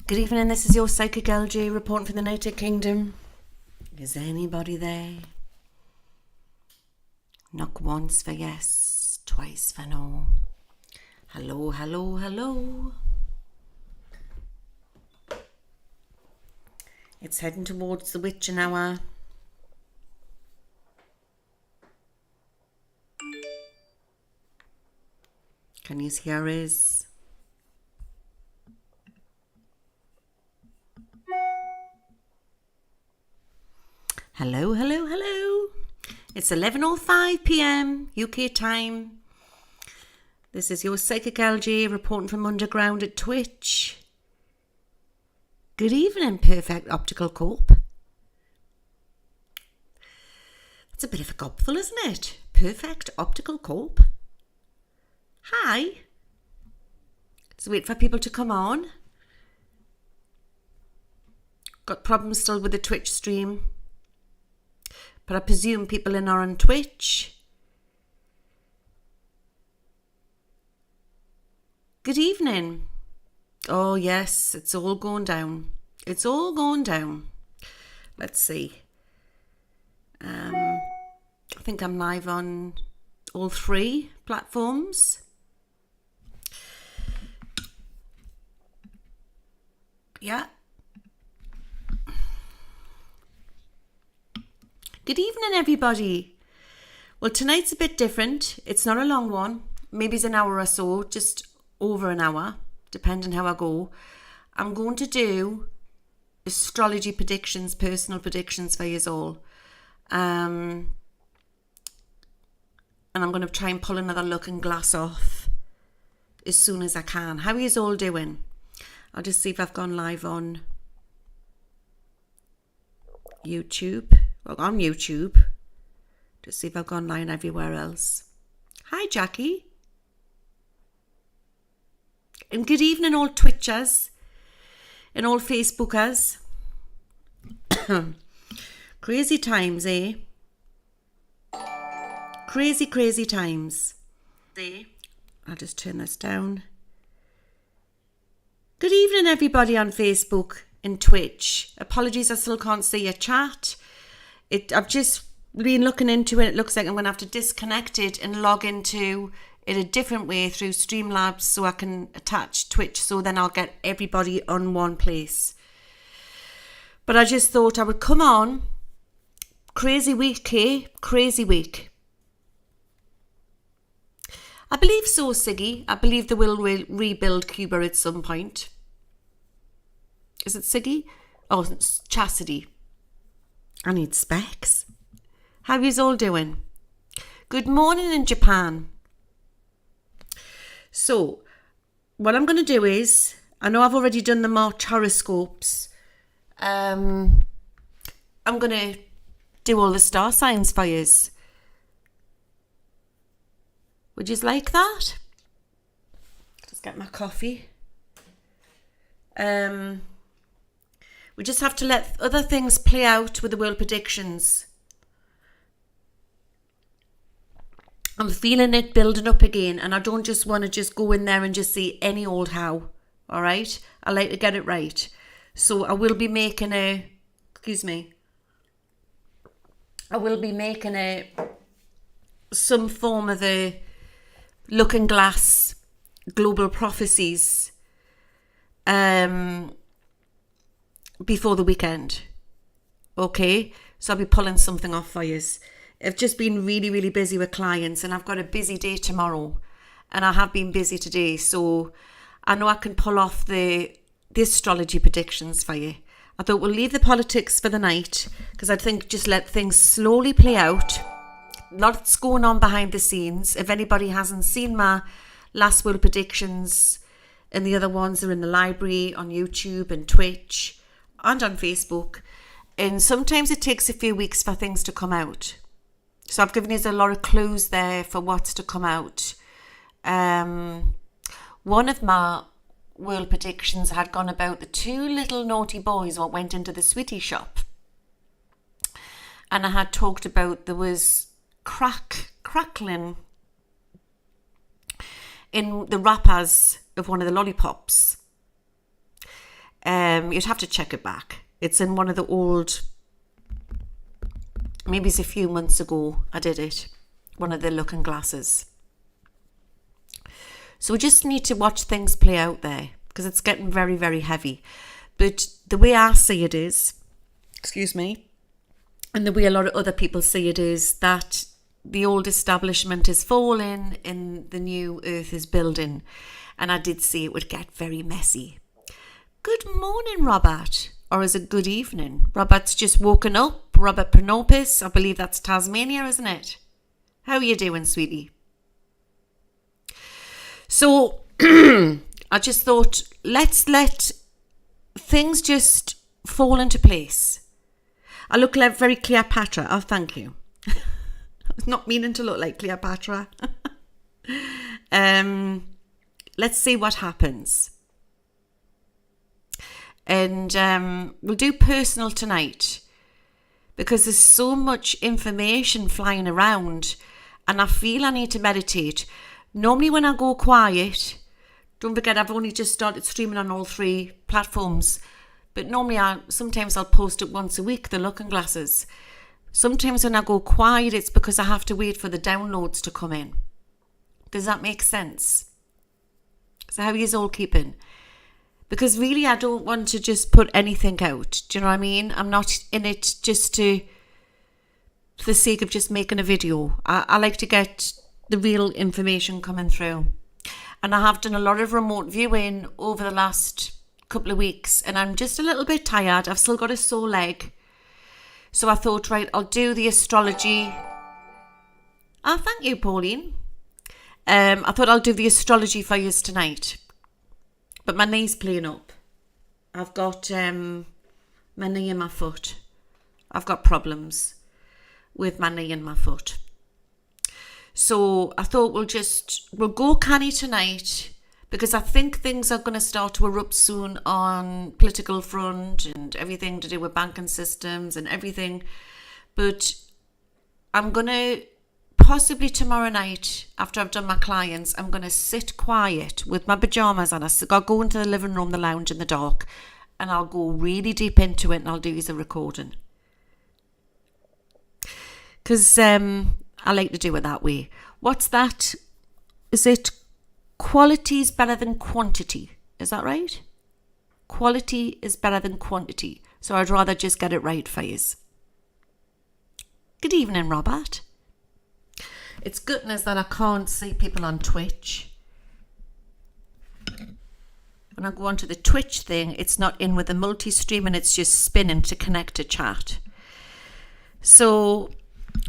Good evening, this is your Psychic LG reporting from the United Kingdom. Is anybody there? Knock once for yes, twice for no. Hello, hello, hello. It's heading towards the witching hour. Can you hear us? Hello, hello, hello. It's 11:05 p.m. UK time. This is your Psychic LG reporting from underground at Twitch. Good evening, Perfect Optical Corp. That's a bit of a gobful, isn't it? Perfect Optical Corp. Hi. Let's wait for people to come on. Got problems still with the Twitch stream. But I presume people are on Twitch. Good evening. Oh yes, it's all going down. It's all going down. Let's see. I think I'm live on all three platforms. Yeah. Good evening, everybody. Well, tonight's a bit different. It's not a long one. Maybe it's an hour or so, just over an hour, depending how I go. I'm going to do astrology predictions, personal predictions for you all. And I'm going to try and pull another looking glass off as soon as I can. How are you all doing? I'll just see if I've gone live on YouTube. Well, on YouTube. Just see if I've gone live everywhere else. Hi, Jackie. And good evening, all Twitchers and all Facebookers. Crazy times, eh? Crazy, crazy times. I'll just turn this down. Good evening, everybody on Facebook and Twitch. Apologies, I still can't see your chat. I've just been looking into it. It looks like I'm going to have to disconnect it and log into it a different way through Streamlabs so I can attach Twitch, so then I'll get everybody on one place. But I just thought I would come on. Crazy week, eh? Crazy week. I believe so, Siggy. I believe they will rebuild Cuba at some point. Is it Siggy? Oh, it's Chastity. I need specs. How are you all doing? Good morning in Japan. So, what I'm going to do is, I know I've already done the March horoscopes. I'm going to do all the star signs for you. Would you like that? Just get my coffee. We just have to let other things play out with the world predictions. I'm feeling it building up again, and I don't just want to just go in there and just see any old how. All right? I like to get it right. So I will be making some form of a looking glass global prophecies before the weekend. Okay, so I'll be pulling something off for you. I've just been really, really busy with clients, and I've got a busy day tomorrow, and I have been busy today, so I know I can pull off the astrology predictions for you. I thought we'll leave the politics for the night, because I think just let things slowly play out. Lots going on behind the scenes. If anybody hasn't seen my last world predictions, and the other ones are in the library on YouTube and Twitch and on Facebook, and sometimes it takes a few weeks for things to come out. So I've given you a lot of clues there for what's to come out. One of my world predictions had gone about the two little naughty boys what went into the sweetie shop. And I had talked about there was crackling in the wrappers of one of the lollipops. You'd have to check it back. It's in one of the old, maybe it's a few months ago I did it, one of the looking glasses. So we just need to watch things play out there, because it's getting very, very heavy. But the way I see it is, excuse me, and the way a lot of other people see it is that the old establishment is falling and the new earth is building. And I did see it would get very messy. Good morning, Robert. Or is it good evening? Robert's just woken up. Robert Pronopis. I believe that's Tasmania, isn't it? How are you doing, sweetie? So I just thought, let's let things just fall into place. I look very Cleopatra. Oh, thank you. I was not meaning to look like Cleopatra. Let's see what happens. And we'll do personal tonight, because there's so much information flying around and I feel I need to meditate. Normally when I go quiet, don't forget I've only just started streaming on all 3 platforms, but normally sometimes I'll post it once a week, the looking glasses. Sometimes when I go quiet, it's because I have to wait for the downloads to come in. Does that make sense? So how are you all keeping? Because really I don't want to just put anything out. Do you know what I mean? I'm not in it just for the sake of just making a video. I like to get the real information coming through. And I have done a lot of remote viewing over the last couple of weeks, and I'm just a little bit tired. I've still got a sore leg. So I thought, right, I'll do the astrology. Oh, thank you, Pauline. I thought I'll do the astrology for you tonight. But my knee's playing up. I've got my knee and my foot. I've got problems with my knee and my foot. So I thought we'll go canny tonight, because I think things are going to start to erupt soon on political front and everything to do with banking systems and everything. But I'm going to possibly tomorrow night, after I've done my clients, I'm going to sit quiet with my pajamas on. I'll go into the living room, the lounge in the dark, and I'll go really deep into it and I'll do as a recording. Because I like to do it that way. What's that? Is it quality is better than quantity? Is that right? Quality is better than quantity. So I'd rather just get it right for you. Good evening, Robert. It's goodness that I can't see people on Twitch. When I go onto the Twitch thing, it's not in with the multi-stream and it's just spinning to connect to chat. So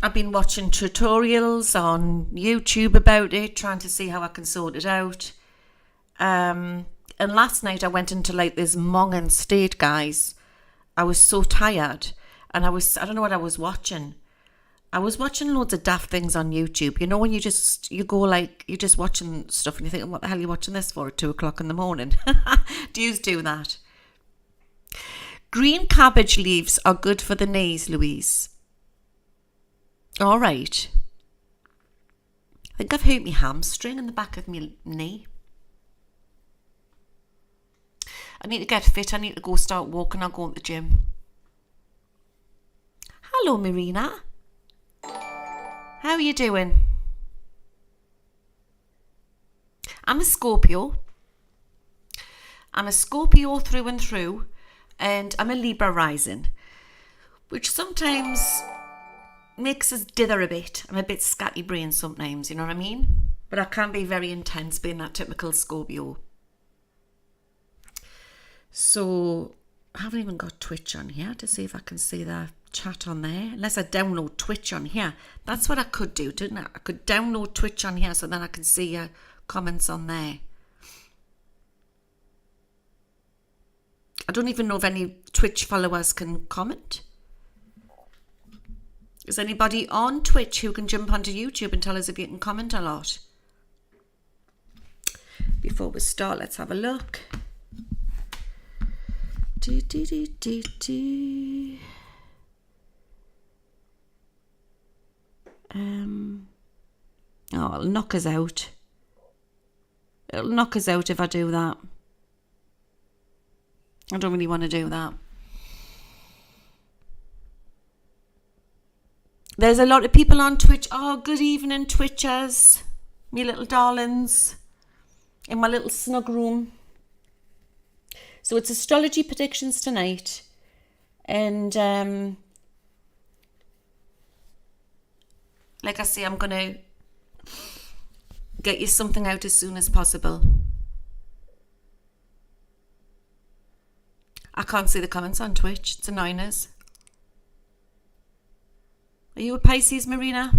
I've been watching tutorials on YouTube about it, trying to see how I can sort it out. And last night I went into like this monging state, guys. I was so tired, and I don't know what I was watching. I was watching loads of daft things on YouTube. You know, when you're just watching stuff and you think, what the hell are you watching this for at 2 o'clock in the morning? Do you do that? Green cabbage leaves are good for the knees, Louise. All right. I think I've hurt my hamstring in the back of my knee. I need to get fit. I need to go start walking. I'll go to the gym. Hello, Marina. How are you doing? I'm a Scorpio. I'm a Scorpio through and through, and I'm a Libra rising, which sometimes makes us dither a bit. I'm a bit scatty brain sometimes, you know what I mean? But I can be very intense being that typical Scorpio. So I haven't even got Twitch on here to see if I can see the chat on there, unless I download Twitch on here. That's what I could do, didn't I? I could download Twitch on here so then I can see your comments on there. I don't even know if any Twitch followers can comment. Is anybody on Twitch who can jump onto YouTube and tell us if you can comment a lot? Before we start, let's have a look. Oh, it'll knock us out. It'll knock us out if I do that. I don't really want to do that. There's a lot of people on Twitch. Oh, good evening, Twitchers. Me little darlings. In my little snug room. So it's astrology predictions tonight. And like I say, I'm going to get you something out as soon as possible. I can't see the comments on Twitch. It's annoying us. Are you a Pisces, Marina?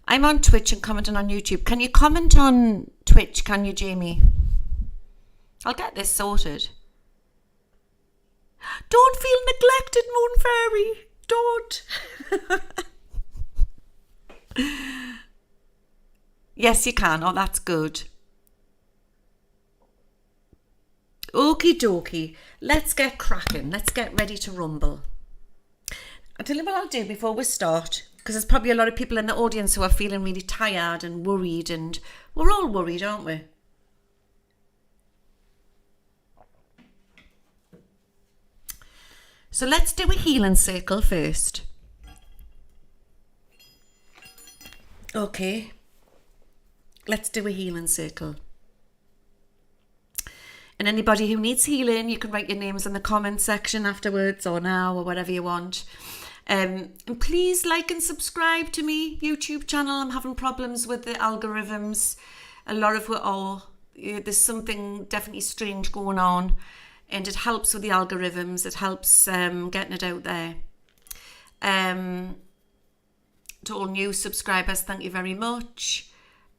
I'm on Twitch and commenting on YouTube. Can you comment on Twitch? Can you, Jamie? I'll get this sorted. Don't feel neglected, Moon Fairy. Don't. Yes, you can. Oh, that's good. Okie dokie. Let's get cracking. Let's get ready to rumble. I'll tell you what I'll do before we start, because there's probably a lot of people in the audience who are feeling really tired and worried, and we're all worried, aren't we? So let's do a healing circle first. Okay. Let's do a healing circle. And anybody who needs healing, you can write your names in the comment section afterwards or now or whatever you want. And please like and subscribe to me YouTube channel. I'm having problems with the algorithms. A lot of it all. There's something definitely strange going on. And it helps with the algorithms. It helps getting it out there. To all new subscribers, thank you very much.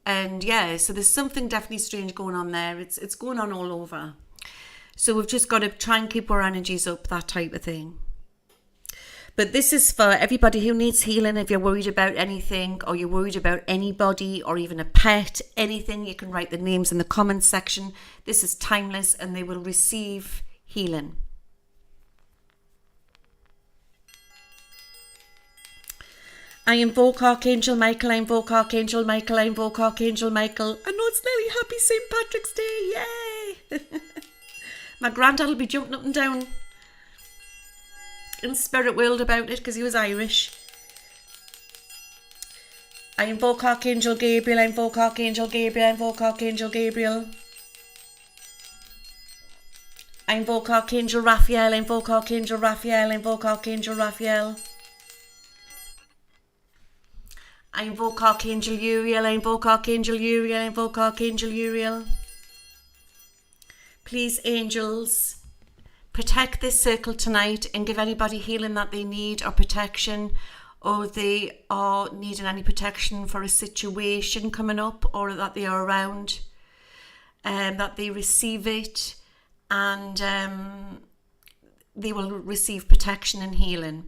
And yeah, so there's something definitely strange going on there. It's going on all over. So we've just got to try and keep our energies up, that type of thing. But this is for everybody who needs healing. If you're worried about anything, or you're worried about anybody, or even a pet, anything, you can write the names in the comments section. This is timeless, and they will receive healing. I invoke Archangel Michael, I invoke Archangel Michael, I invoke Archangel Michael. I know it's nearly Happy St. Patrick's Day, yay! My granddad will be jumping up and down in spirit world about it because he was Irish. I invoke Archangel Gabriel, I invoke Archangel Gabriel, I invoke Archangel Gabriel. I invoke Archangel Raphael, I invoke Archangel Raphael, I invoke Archangel Raphael. I invoke Archangel Uriel, I invoke Archangel Uriel, I invoke Archangel Uriel. Please, angels, protect this circle tonight and give anybody healing that they need or protection, or they are needing any protection for a situation coming up, or that they are around, that they receive it, and they will receive protection and healing.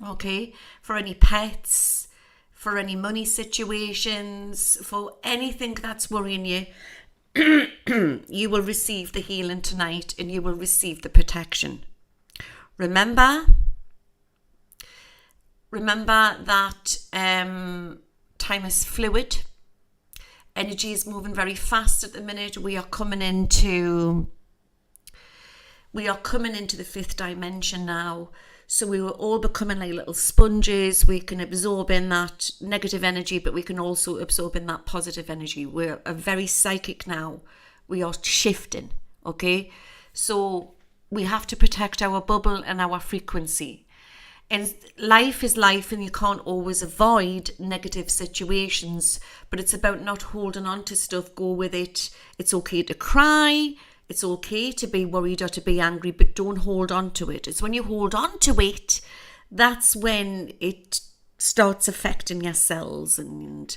Okay, for any pets, for any money situations, for anything that's worrying you, you will receive the healing tonight and you will receive the protection. Remember that time is fluid. Energy is moving very fast at the minute. We are coming into the fifth dimension now. So we were all becoming like little sponges. We can absorb in that negative energy, but we can also absorb in that positive energy. We're very psychic now. We are shifting, okay? So we have to protect our bubble and our frequency. And life is life, and you can't always avoid negative situations, but it's about not holding on to stuff. Go with it. It's okay to cry. It's okay to be worried or to be angry, but don't hold on to it. It's when you hold on to it, that's when it starts affecting your cells and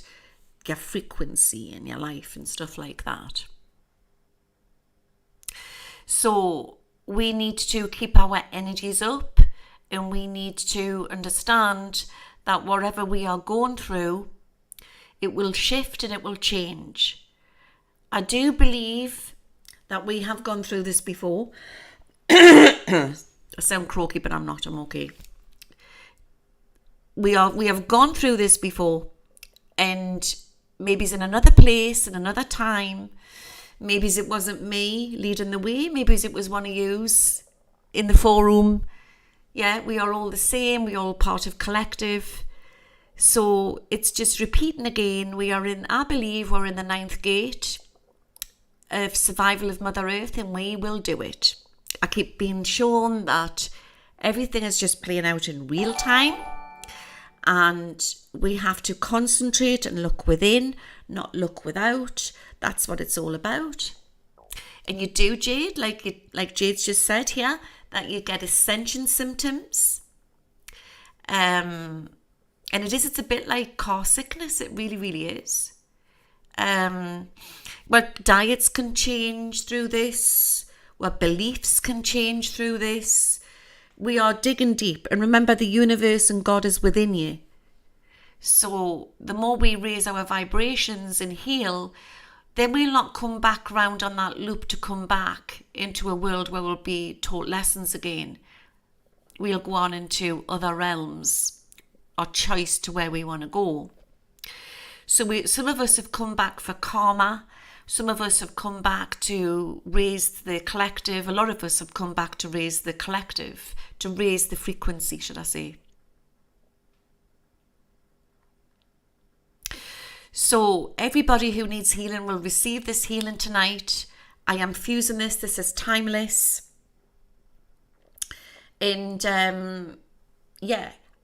your frequency in your life and stuff like that. So we need to keep our energies up, and we need to understand that whatever we are going through, it will shift and it will change. I do believe that we have gone through this before. I sound croaky, but I'm not. I'm okay. We have gone through this before, and maybe it's in another place, in another time, Maybe it wasn't me leading the way. Maybe it was one of yous in the forum. Yeah, we are all the same. We are all part of collective. So it's just repeating again. I believe we're in the 9th gate of survival of Mother Earth, and we will do it. I keep being shown that everything is just playing out in real time, and we have to concentrate and look within, not look without. That's what it's all about. And you do, Jade, like Jade's just said here, that you get ascension symptoms. And it's a bit like car sickness. It really, really is. But diets can change through this. What beliefs can change through this. We are digging deep. And remember, the universe and God is within you. So the more we raise our vibrations and heal, then we'll not come back round on that loop to come back into a world where we'll be taught lessons again. We'll go on into other realms, our choice to where we want to go. So some of us have come back for karma. Some of us have come back to raise the collective. A lot of us have come back to raise the collective, to raise the frequency, should I say. So everybody who needs healing will receive this healing tonight. I am fusing this. This is timeless. And I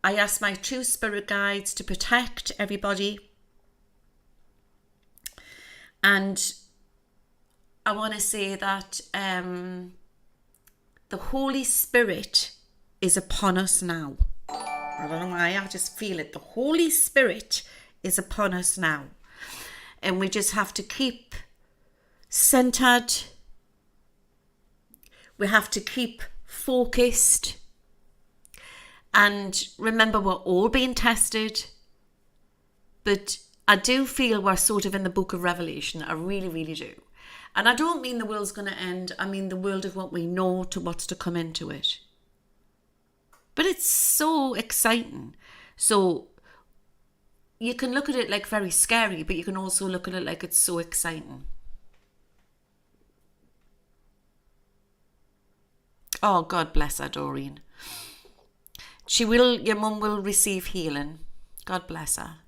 ask my true spirit guides to protect everybody. And I want to say that the Holy Spirit is upon us now. I don't know why, I just feel it. The Holy Spirit is upon us now. And we just have to keep centered. We have to keep focused. And remember, we're all being tested. But I do feel we're sort of in the book of Revelation. I really, really do. And I don't mean the world's going to end. I mean the world of what we know to what's to come into it. But it's so exciting. So you can look at it like very scary, but you can also look at it like it's so exciting. Oh, God bless her, Doreen. Your mum will receive healing. God bless her.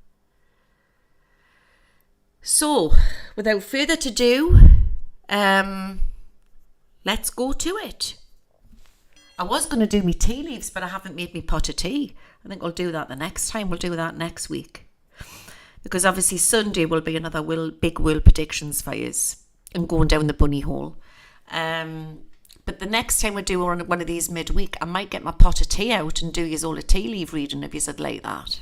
So, without further ado, let's go to it. I was going to do me tea leaves, but I haven't made me pot of tea. I think I'll do that the next time. We'll do that next week. Because obviously Sunday will be another big world predictions for yous and going down the bunny hole. But the next time we do one of these midweek, I might get my pot of tea out and do yous all a tea leaf reading if yous would like that.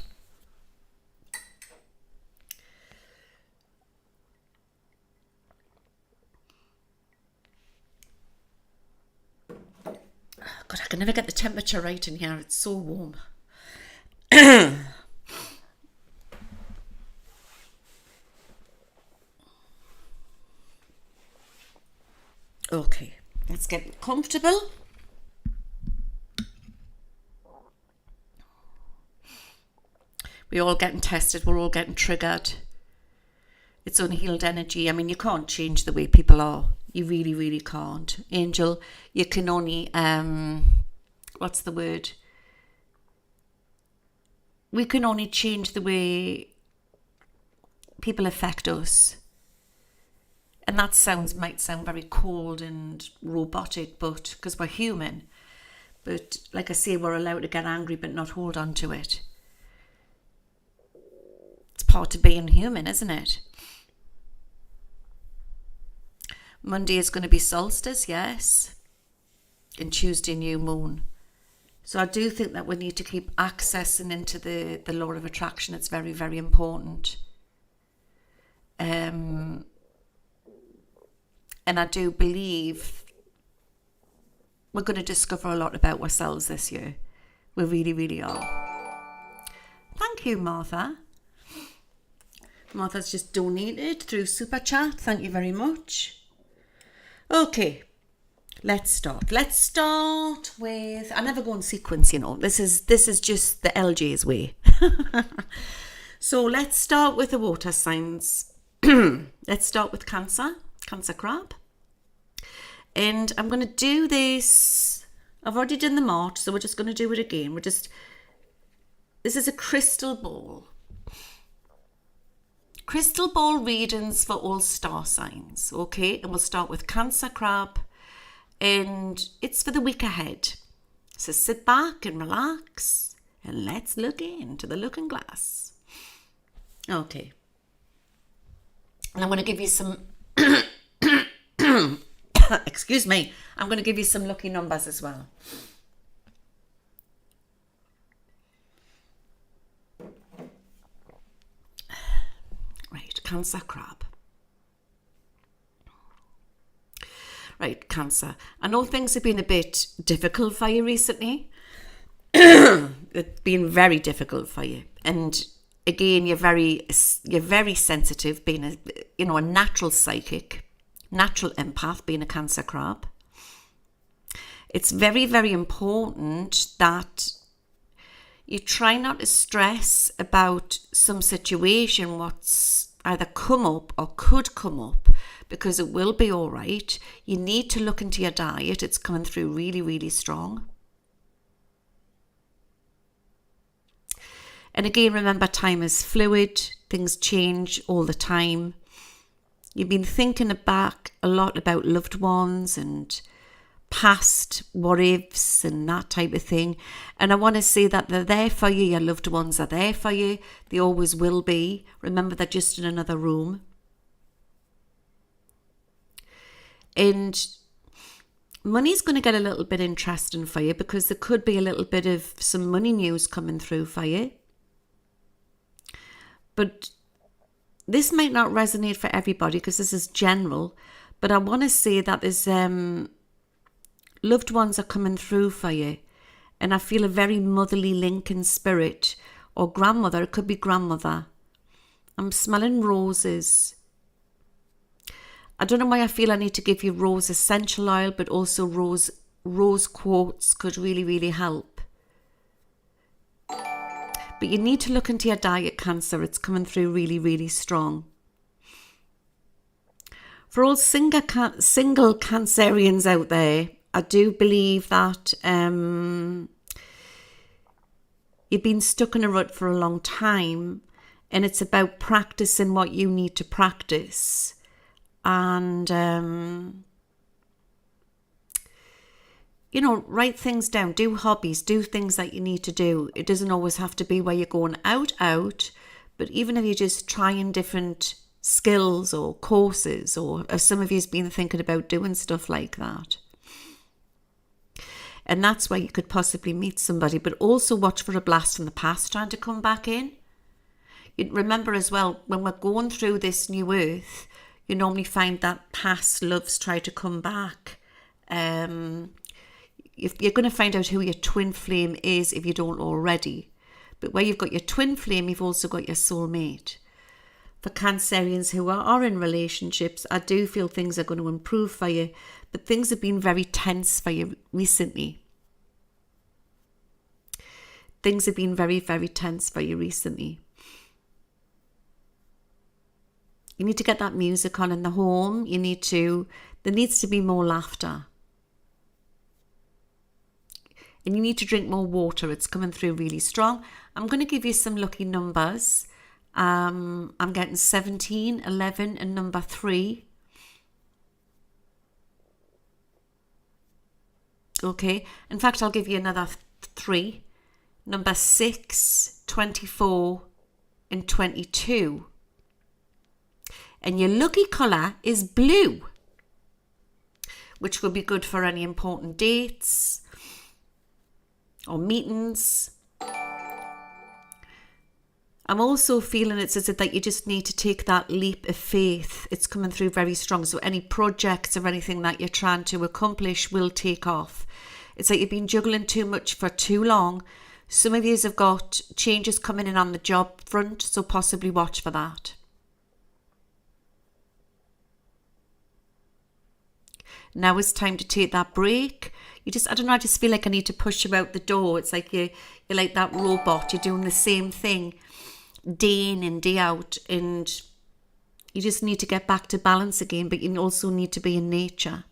God, I can never get the temperature right in here. It's so warm. Okay, let's get comfortable. We're all getting tested. We're all getting triggered. It's unhealed energy. I mean, you can't change the way people are. You really, really can't. Angel, you can only, what's the word? We can only change the way people affect us. And that might sound very cold and robotic, but because we're human. But like I say, we're allowed to get angry but not hold on to it. It's part of being human, isn't it? Monday is going to be solstice, yes. And Tuesday, new moon. So I do think that we need to keep accessing into the law of attraction. It's very, very important. And I do believe we're going to discover a lot about ourselves this year. We really, really are. Thank you, Martha. Martha's just donated through Super Chat. Thank you very much. Okay, let's start. Let's start with... I never go in sequence, you know. This is just the LJ's way. So let's start with the water signs. Let's start with Cancer. Cancer crab. And I'm going to do this. I've already done the March, so we're just going to do it again. This is a crystal ball. Crystal ball readings for all star signs, okay? And we'll start with Cancer crab, and it's for the week ahead. So sit back and relax, and let's look into the looking glass. Okay. And I'm going to give you some, excuse me, I'm going to give you some lucky numbers as well. Right, Cancer crab. Right, Cancer. I know things have been a bit difficult for you recently. It's been very difficult for you. And again, you're very sensitive, being a natural psychic, natural empath, being a Cancer crab. It's very, very important that you try not to stress about some situation what's either come up or could come up, because it will be all right. You need to look into your diet. It's coming through really, really strong. And again, remember, time is fluid. Things change all the time. You've been thinking back a lot about loved ones and past what ifs and that type of thing. And I want to say that they're there for you. Your loved ones are there for you. They always will be. Remember, they're just in another room. And money's going to get a little bit interesting for you, because there could be a little bit of some money news coming through for you. But this might not resonate for everybody, because this is general. But I want to say that there's loved ones are coming through for you. And I feel a very motherly link in spirit. Or grandmother, it could be grandmother. I'm smelling roses. I don't know why I feel I need to give you rose essential oil, but also rose quartz could really, really help. But you need to look into your diet, Cancer. It's coming through really, really strong. For all single Cancerians out there, I do believe that you've been stuck in a rut for a long time, and it's about practicing what you need to practice. And, write things down, do hobbies, do things that you need to do. It doesn't always have to be where you're going out, but even if you're just trying different skills or courses, or if some of you's been thinking about doing stuff like that. And that's where you could possibly meet somebody, but also watch for a blast from the past trying to come back in. You remember as well, when we're going through this new earth, you normally find that past loves try to come back. You're going to find out who your twin flame is if you don't already. But where you've got your twin flame, you've also got your soulmate. For Cancerians who are in relationships, I do feel things are going to improve for you, but things have been very tense for you recently. Things have been very, very tense for you recently. You need to get that music on in the home. There needs to be more laughter. And you need to drink more water. It's coming through really strong. I'm going to give you some lucky numbers. I'm getting 17, 11 and number 3. Okay. In fact, I'll give you another 3. Number 6, 24 and 22. And your lucky colour is blue, which will be good for any important dates or meetings. I'm also feeling it's as if that you just need to take that leap of faith. It's coming through very strong. So any projects or anything that you're trying to accomplish will take off. It's like you've been juggling too much for too long. Some of you have got changes coming in on the job front, so possibly watch for that. Now it's time to take that break. I just feel like I need to push you out the door. It's like you're like that robot. You're doing the same thing day in and day out. And You just need to get back to balance again, but you also need to be in nature.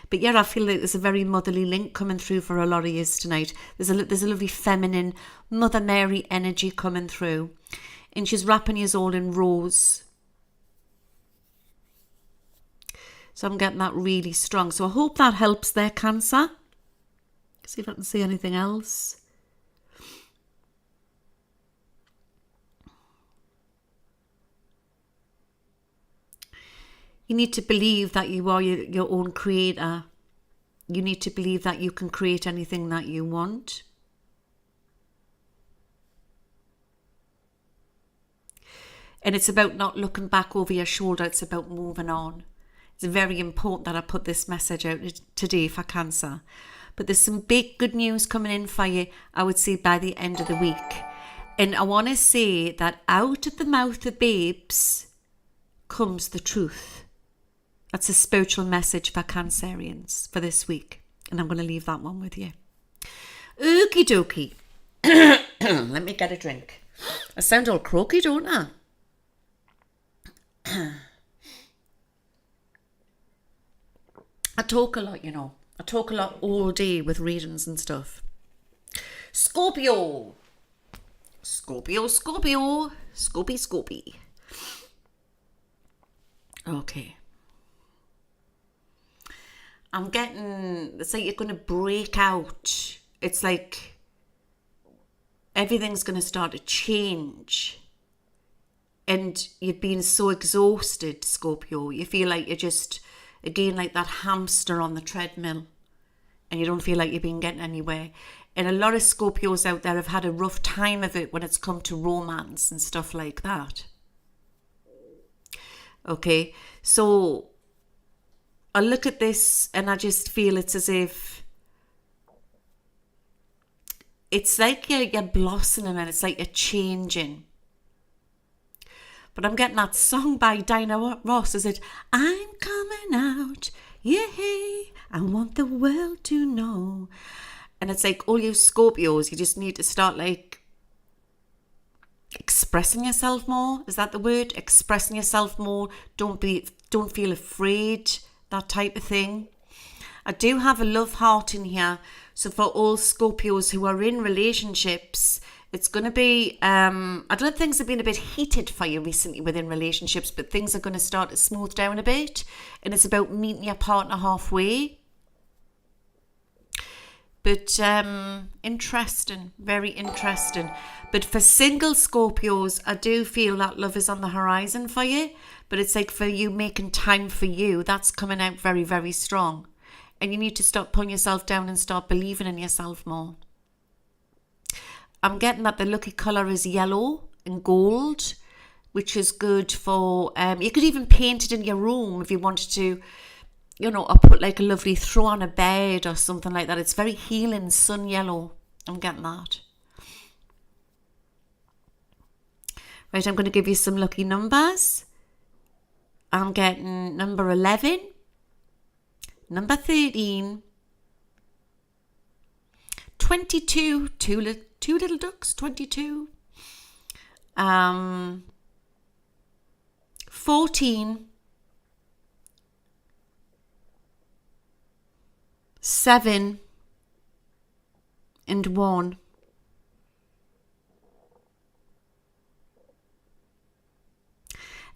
But yeah, I feel like there's a very motherly link coming through for a lot of yous tonight. There's a lovely feminine Mother Mary energy coming through. And she's wrapping yous all in rose. So I'm getting that really strong. So I hope that helps there, Cancer. See if I can see anything else. You need to believe that you are your own creator. You need to believe that you can create anything that you want. And it's about not looking back over your shoulder. It's about moving on. It's very important that I put this message out today for Cancer. But there's some big good news coming in for you, I would say, by the end of the week. And I want to say that out of the mouth of babes comes the truth. That's a spiritual message for Cancerians for this week. And I'm going to leave that one with you. Okie dokie. Let me get a drink. I sound all croaky, don't I? I talk a lot, you know. I talk a lot all day with readings and stuff. Scorpio. Scorpio. Scopy. Okay. I'm getting, it's like you're going to break out. It's like everything's going to start to change. And you've been so exhausted, Scorpio. You feel like you're just, again, like that hamster on the treadmill. And you don't feel like you've been getting anywhere. And a lot of Scorpios out there have had a rough time of it when it's come to romance and stuff like that. Okay, so I look at this and I just feel it's as if it's like you're blossoming and it's like you're changing. But I'm getting that song by Diana Ross. Is it, I'm coming out, yeah, I want the world to know. And it's like all you Scorpios, you just need to start like expressing yourself more. Is that the word? Expressing yourself more. Don't feel afraid. That type of thing. I do have a love heart in here. So for all Scorpios who are in relationships, it's going to be, I don't know if things have been a bit heated for you recently within relationships, but things are going to start to smooth down a bit. And it's about meeting your partner halfway. But interesting, very interesting. But for single Scorpios, I do feel that love is on the horizon for you. But it's like for you making time for you, that's coming out very, very strong. And you need to stop pulling yourself down and start believing in yourself more. I'm getting that the lucky colour is yellow and gold, which is good for, you could even paint it in your room if you wanted to, you know, or put like a lovely throw on a bed or something like that. It's very healing, sun yellow. I'm getting that. Right, I'm going to give you some lucky numbers. I'm getting number 11, number 13, 22, two little ducks, 22, 14, 7, and 1.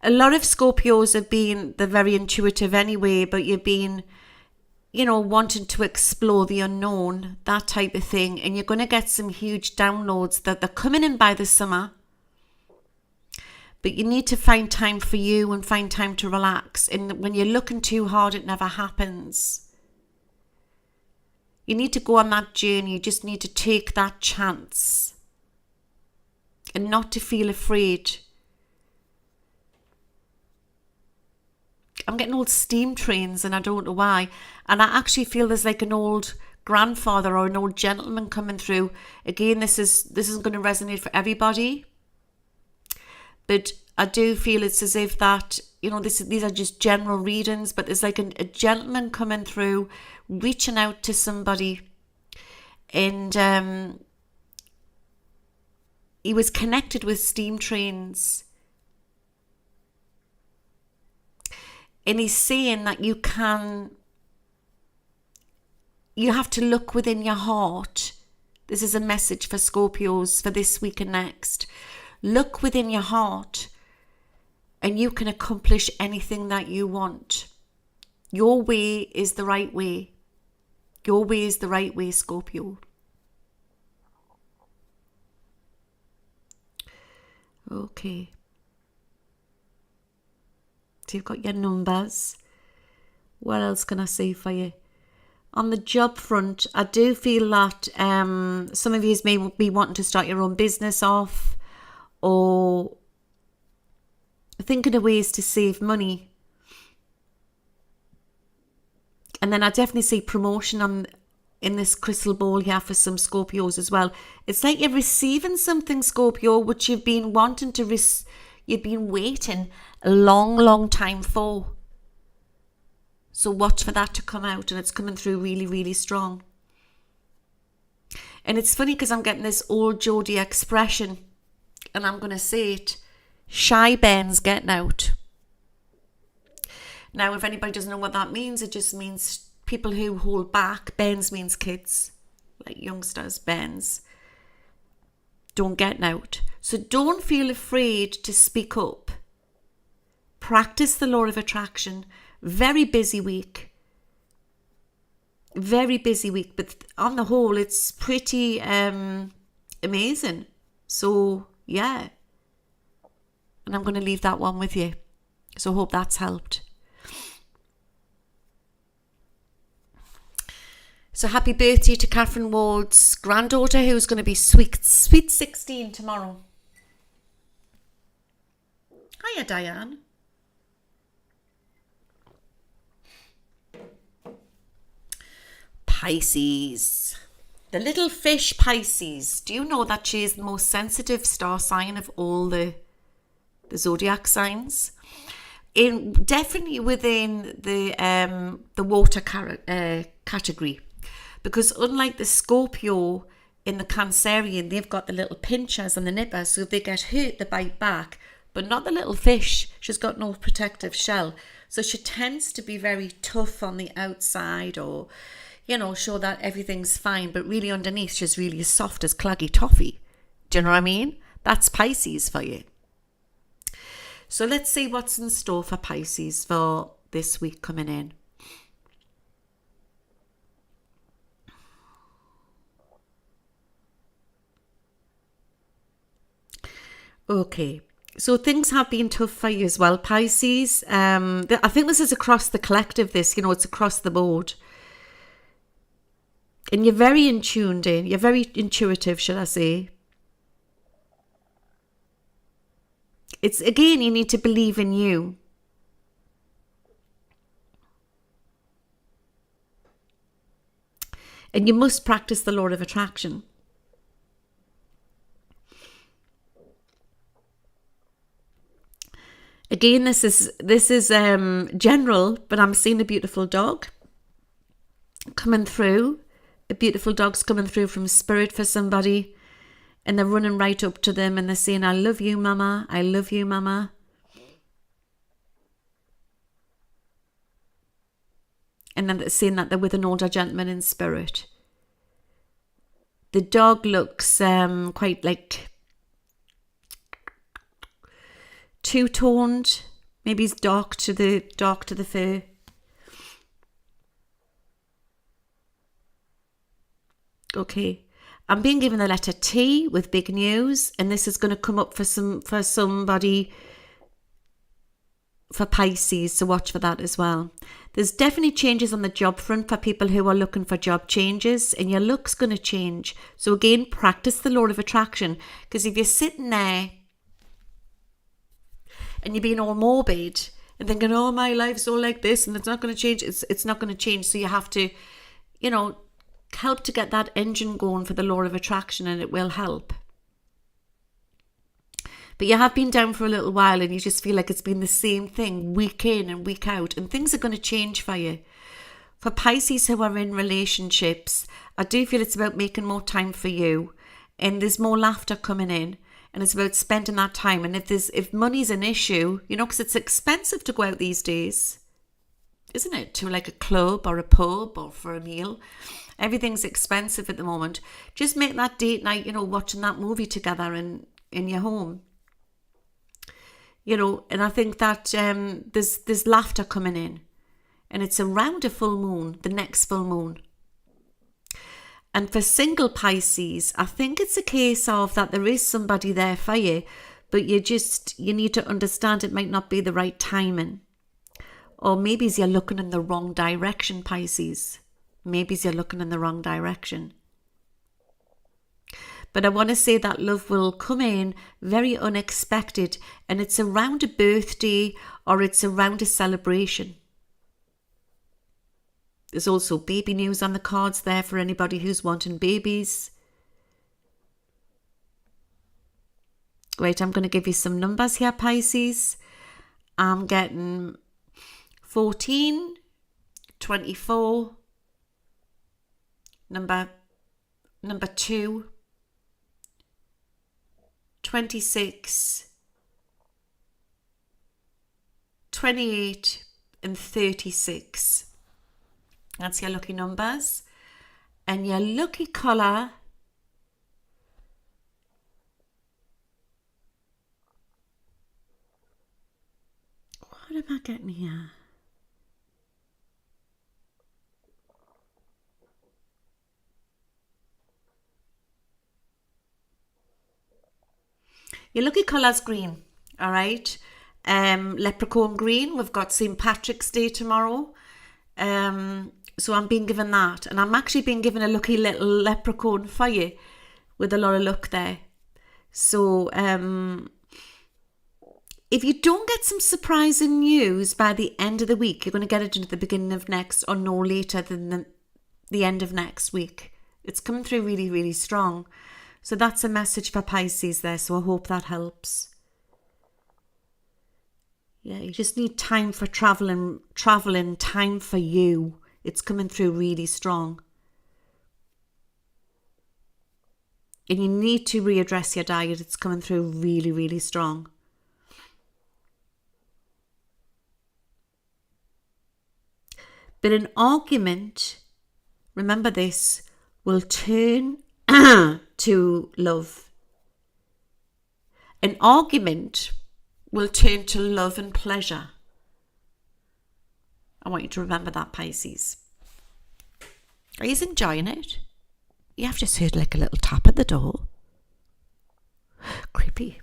A lot of Scorpios have been, they're very intuitive anyway, but you've been, you know, wanting to explore the unknown, that type of thing. And you're going to get some huge downloads that they're coming in by the summer. But you need to find time for you and find time to relax. And when you're looking too hard, it never happens. You need to go on that journey. You just need to take that chance. And not to feel afraid. I'm getting old steam trains and I don't know why. And I actually feel there's like an old grandfather or an old gentleman coming through. Again, this isn't going to resonate for everybody. But I do feel it's as if that, you know, these are just general readings, but there's like a gentleman coming through, reaching out to somebody. And he was connected with steam trains. And he's saying that you have to look within your heart. This is a message for Scorpios for this week and next. Look within your heart and you can accomplish anything that you want. Your way is the right way. Your way is the right way, Scorpio. Okay. So you've got your numbers. What else can I say for you? On the job front, I do feel that some of you may be wanting to start your own business off or thinking of ways to save money. And then I definitely see promotion in this crystal ball here for some Scorpios as well. It's like you're receiving something, Scorpio, which you've been wanting to you've been waiting a long, long time for. So watch for that to come out, and it's coming through really, really strong. And it's funny because I'm getting this old Geordie expression, and I'm going to say it, shy Ben's getting out. Now, if anybody doesn't know what that means, it just means people who hold back. Bens means kids, like youngsters, Bens. Don't get out. So don't feel afraid to speak up. Practice the law of attraction. Very busy week. Very busy week. But on the whole, it's pretty amazing. So, yeah. And I'm going to leave that one with you. So I hope that's helped. So happy birthday to Catherine Ward's granddaughter, who's going to be sweet 16 tomorrow. Hiya, Diane. Pisces. The little fish Pisces. Do you know that she is the most sensitive star sign of all the zodiac signs? Definitely within the water category. Because unlike the Scorpio in the Cancerian, they've got the little pinchers and the nippers, so if they get hurt, they bite back. But not the little fish. She's got no protective shell. So she tends to be very tough on the outside, or, you know, show that everything's fine. But really underneath, she's really as soft as claggy toffee. Do you know what I mean? That's Pisces for you. So let's see what's in store for Pisces for this week coming in. Okay, so things have been tough for you as well, Pisces. I think this is across the collective, it's across the board. And you're very in tuned in, you're very intuitive, should I say. It's, again, you need to believe in you. And you must practice the law of attraction. Again, this is general, but I'm seeing a beautiful dog coming through. A beautiful dog's coming through from spirit for somebody, and they're running right up to them and they're saying, I love you, mama. I love you, mama. And then they're saying that they're with an older gentleman in spirit. The dog looks quite like two-toned, maybe he's dark to the fur. Okay, I'm being given the letter T with big news, and this is going to come up for somebody, for Pisces, so watch for that as well. There's definitely changes on the job front for people who are looking for job changes, and your look's going to change. So again, practice the law of attraction, because if you're sitting there and you're being all morbid and thinking, oh, my life's all like this and it's not going to change, it's not going to change. So you have to, help to get that engine going for the law of attraction, and it will help. But you have been down for a little while and you just feel like it's been the same thing week in and week out, and things are going to change for you. For Pisces who are in relationships, I do feel it's about making more time for you, and there's more laughter coming in. And it's about spending that time. And if money's an issue, because it's expensive to go out these days. isn't it? To like a club or a pub or for a meal. Everything's expensive at the moment. Just make that date night, watching that movie together in your home. And I think that there's laughter coming in. And it's around a full moon, the next full moon. And for single Pisces, I think it's a case of that there is somebody there for you, but you need to understand it might not be the right timing. Or maybe you're looking in the wrong direction, Pisces. Maybe you're looking in the wrong direction. But I want to say that love will come in very unexpected, and it's around a birthday or it's around a celebration. There's also baby news on the cards there for anybody who's wanting babies. Right, I'm going to give you some numbers here, Pisces. I'm getting 14, 24, number 2, 26, 28 and 36. That's your lucky numbers. And your lucky colour, what am I getting here? Your lucky colour's green, all right? Leprechaun green. We've got St. Patrick's Day tomorrow. So I'm being given that. And I'm actually being given a lucky little leprechaun for you with a lot of luck there. So if you don't get some surprising news by the end of the week, you're going to get it into the beginning of next or no later than the end of next week. It's coming through really, really strong. So that's a message for Pisces there. So I hope that helps. Yeah, you just need time for traveling, time for you. It's coming through really strong. And you need to readdress your diet. It's coming through really, really strong. But an argument, remember this, will turn to love. An argument will turn to love and pleasure. I want you to remember that, Pisces. Are you enjoying it? You have just heard like a little tap at the door. Creepy.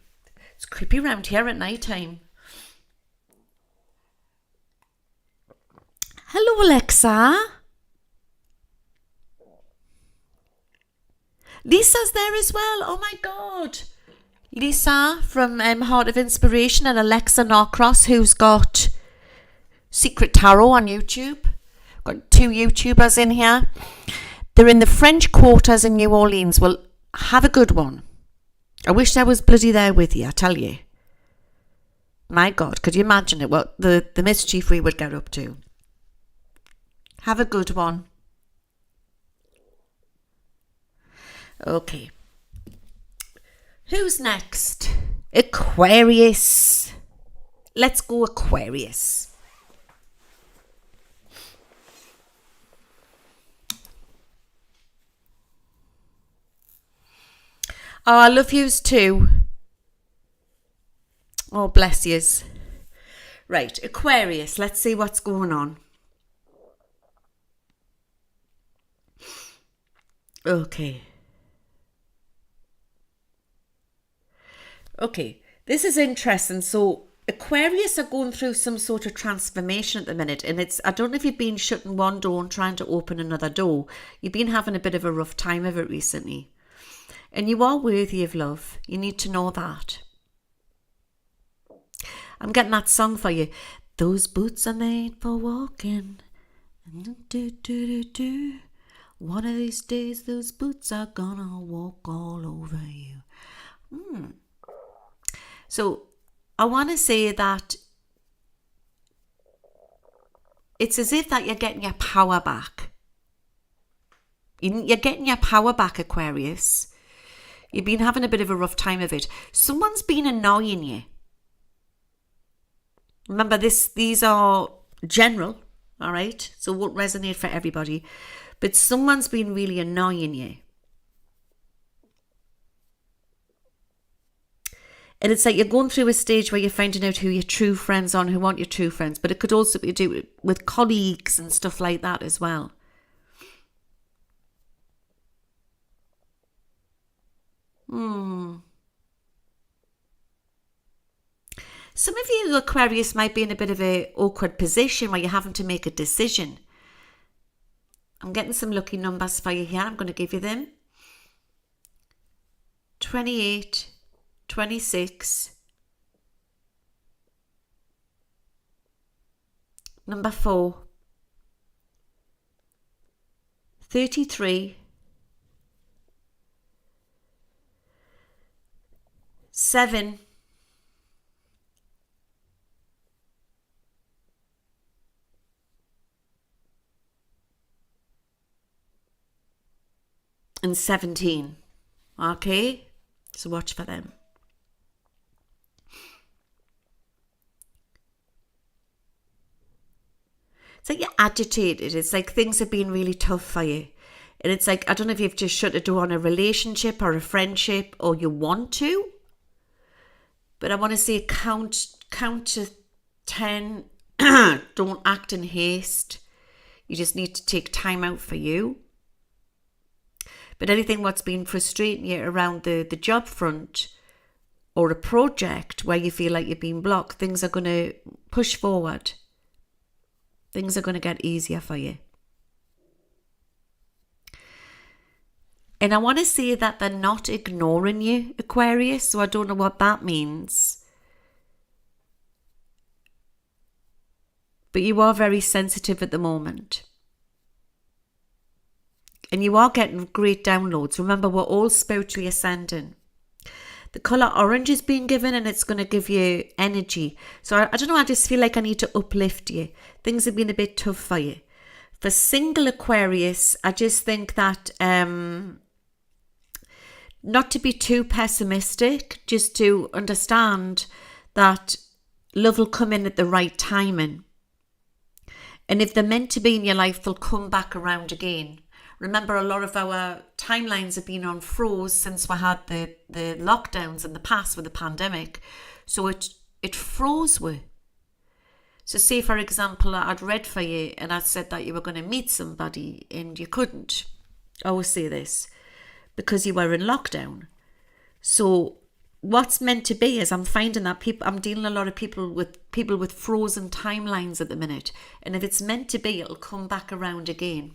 It's creepy around here at night time. Hello, Alexa. Lisa's there as well. Oh my God. Lisa from Heart of Inspiration and Alexa Norcross, who's got Secret Tarot on YouTube. Got 2 YouTubers in here. They're in the French quarters in New Orleans. Well, have a good one. I wish I was bloody there with you, I tell you. My God, could you imagine it? What the mischief we would get up to. Have a good one. Okay. Who's next? Aquarius. Let's go Aquarius. Oh, I love yous too. Oh, bless yous. Right, Aquarius. Let's see what's going on. Okay. Okay, this is interesting. So Aquarius are going through some sort of transformation at the minute, and I don't know if you've been shutting one door and trying to open another door. You've been having a bit of a rough time of it recently. And you are worthy of love. You need to know that. I'm getting that song for you. Those boots are made for walking. One of these days, those boots are gonna walk all over you. So I want to say that it's as if that you're getting your power back. You're getting your power back, Aquarius. You've been having a bit of a rough time of it. Someone's been annoying you. Remember, these are general, all right? So it won't resonate for everybody. But someone's been really annoying you. And it's like you're going through a stage where you're finding out who your true friends are and who aren't your true friends. But it could also be to do with colleagues and stuff like that as well. Some of you Aquarius might be in a bit of an awkward position where you're having to make a decision. I'm getting some lucky numbers for you here. I'm going to give you them. 28, 26, number 4, 33, 7, and 17. Okay, so watch for them. It's like you're agitated. It's like things have been really tough for you. And it's like, I don't know if you've just shut a door on a relationship or a friendship, or you want to. But I want to say count to 10. Don't act in haste. You just need to take time out for you. But anything what's been frustrating you around the job front or a project where you feel like you're being blocked, things are going to push forward. Things are going to get easier for you. And I want to say that they're not ignoring you, Aquarius, so I don't know what that means. But you are very sensitive at the moment. And you are getting great downloads. Remember, we're all spiritually ascending. The colour orange is being given and it's going to give you energy. So I don't know, I just feel like I need to uplift you. Things have been a bit tough for you. For single Aquarius, I just think that not to be too pessimistic, just to understand that love will come in at the right timing. And if they're meant to be in your life, they'll come back around again. Remember, a lot of our timelines have been on froze since we had the lockdowns in the past with the pandemic. So it froze we. So say, for example, I'd read for you and I said that you were going to meet somebody and you couldn't. I always say this, because you were in lockdown. So what's meant to be is I'm finding that I'm dealing a lot of people with frozen timelines at the minute. And if it's meant to be, it'll come back around again.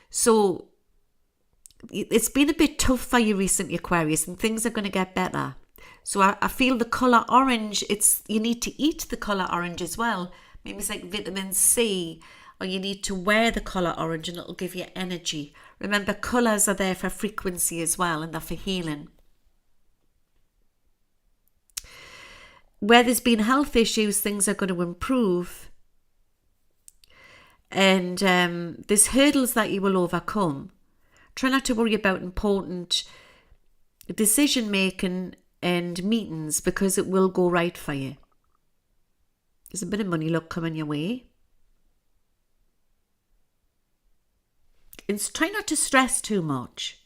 So it's been a bit tough for you recently, Aquarius, and things are going to get better. So I feel the colour orange, you need to eat the colour orange as well. Maybe it's like vitamin C, or you need to wear the colour orange and it'll give you energy. Remember, colours are there for frequency as well, and they're for healing. Where there's been health issues, things are going to improve. And there's hurdles that you will overcome. Try not to worry about important decision making and meetings, because it will go right for you. There's a bit of money luck coming your way. And try not to stress too much.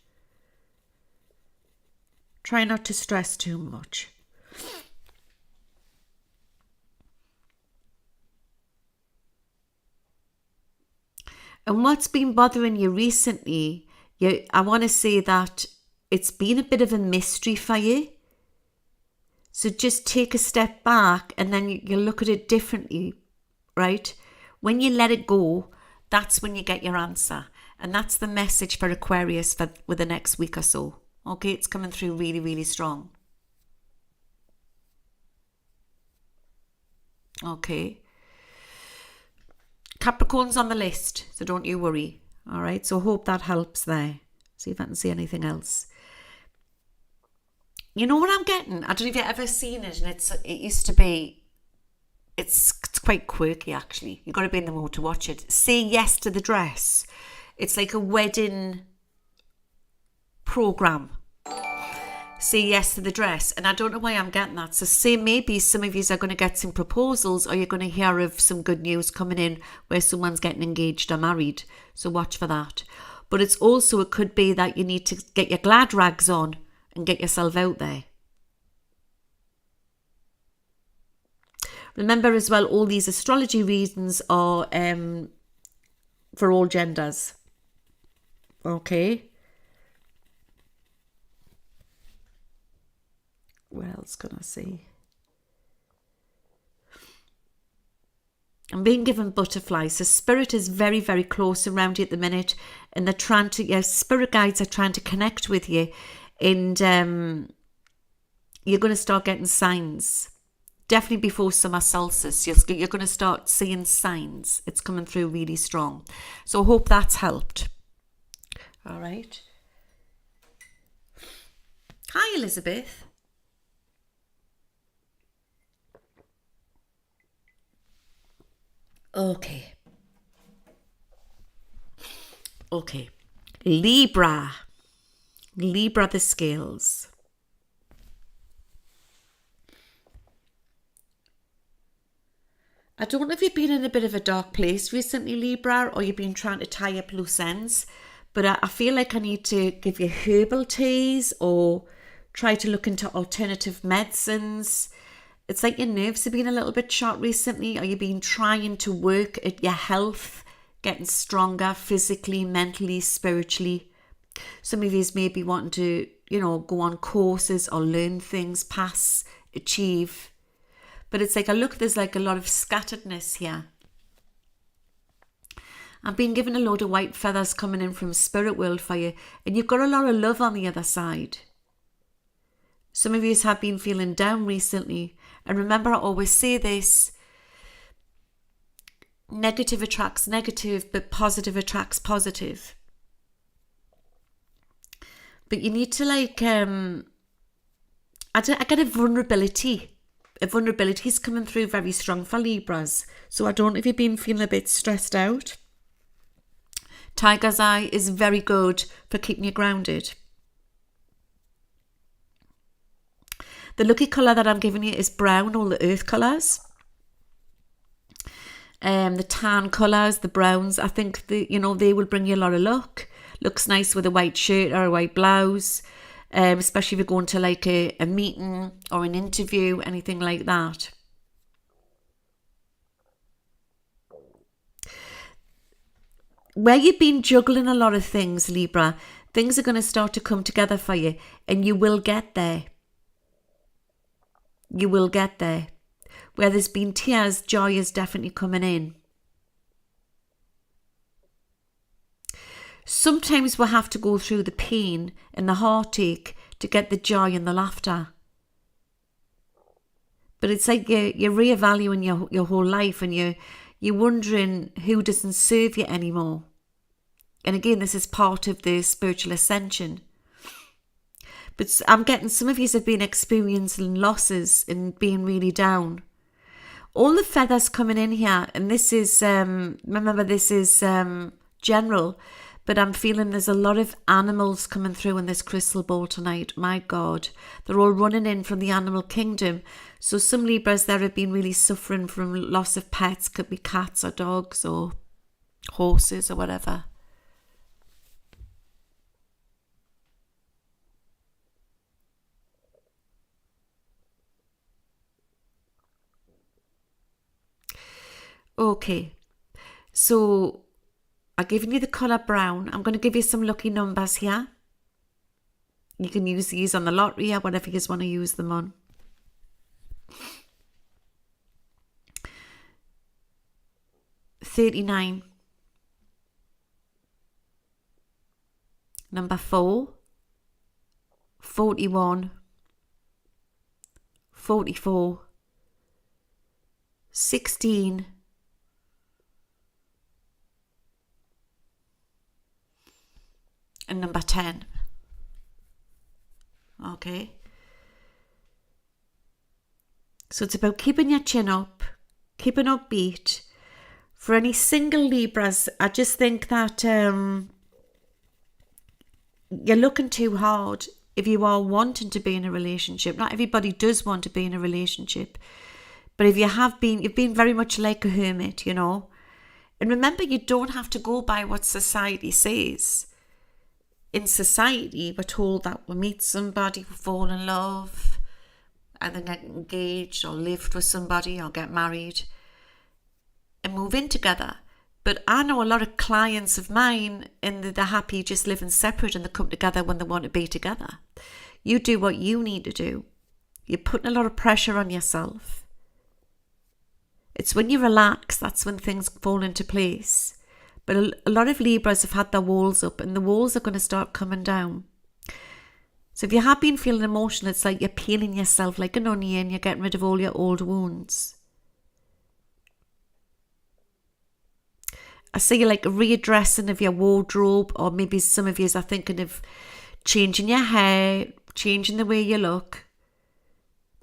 Try not to stress too much. And what's been bothering you recently, I want to say that it's been a bit of a mystery for you. So just take a step back and then you look at it differently, right? When you let it go, that's when you get your answer. And that's the message for Aquarius with the next week or so. Okay, it's coming through really, really strong. Okay. Capricorn's on the list, so don't you worry. All right, so hope that helps there. See if I can see anything else. You know what I'm getting? I don't know if you've ever seen it, and it used to be, it's quite quirky actually. You've got to be in the mood to watch it. Say Yes to the Dress. It's like a wedding program. say yes to the dress. And I don't know why I'm getting that. So say maybe some of you are going to get some proposals, or you're going to hear of some good news coming in where someone's getting engaged or married. So watch for that. But it's also, it could be that you need to get your glad rags on and get yourself out there. Remember as well, all these astrology readings are for all genders. Okay. What else can I see? I'm being given butterflies. So spirit is very, very close around you at the minute, and they're trying to, your spirit guides are trying to connect with you, and you're going to start getting signs. Definitely before summer solstice, you're going to start seeing signs. It's coming through really strong. So I hope that's helped. All right. Hi, Elizabeth. Okay. Libra the scales. I don't know if you've been in a bit of a dark place recently, Libra, or you've been trying to tie up loose ends, but I feel like I need to give you herbal teas or try to look into alternative medicines. It's like your nerves have been a little bit shot recently, or you've been trying to work at your health, getting stronger physically, mentally, spiritually. Some of you may be wanting to, go on courses or learn things, pass, achieve. But it's like, there's like a lot of scatteredness here. I've been given a load of white feathers coming in from spirit world for you, and you've got a lot of love on the other side. Some of you have been feeling down recently. And remember, I always say this, negative attracts negative, but positive attracts positive. But you need to I get a vulnerability. A vulnerability is coming through very strong for Libras. So I don't know if you've been feeling a bit stressed out. Tiger's Eye is very good for keeping you grounded. The lucky colour that I'm giving you is brown, all the earth colours. The tan colours, the browns, I think they will bring you a lot of luck. Looks nice with a white shirt or a white blouse, especially if you're going to like a meeting or an interview, anything like that. Where you've been juggling a lot of things, Libra, things are going to start to come together for you, and you will get there. You will get there. Where there's been tears, joy is definitely coming in. Sometimes we have to go through the pain and the heartache to get the joy and the laughter. But it's like you're reevaluating your whole life, and you're wondering who doesn't serve you anymore. And again, this is part of the spiritual ascension. But I'm getting some of you have been experiencing losses and being really down. All the feathers coming in here, and this is, remember this is general, but I'm feeling there's a lot of animals coming through in this crystal ball tonight. My God, they're all running in from the animal kingdom. So some Libras there have been really suffering from loss of pets, could be cats or dogs or horses or whatever. Okay, so I've given you the colour brown. I'm going to give you some lucky numbers here. You can use these on the lottery or whatever you just want to use them on. $39. Number 4. 41. 44. 16. And number 10. Okay. So it's about keeping your chin up, keeping upbeat. For any single Libras, I just think that you're looking too hard. if you are wanting to be in a relationship. Not everybody does want to be in a relationship, but if you have been, you've been very much like a hermit, you know. And remember, you don't have to go by what society says. In society, we're told that we meet somebody, we fall in love, and then get engaged or live with somebody or get married and move in together. But I know a lot of clients of mine, and they're happy just living separate, and they come together when they want to be together. You do what you need to do. You're putting a lot of pressure on yourself. It's when you relax, that's when things fall into place. But a lot of Libras have had their walls up, and the walls are going to start coming down. So if you have been feeling emotional, it's like you're peeling yourself like an onion, you're getting rid of all your old wounds. I see you like a readdressing of your wardrobe, or maybe some of you are thinking of changing your hair, changing the way you look,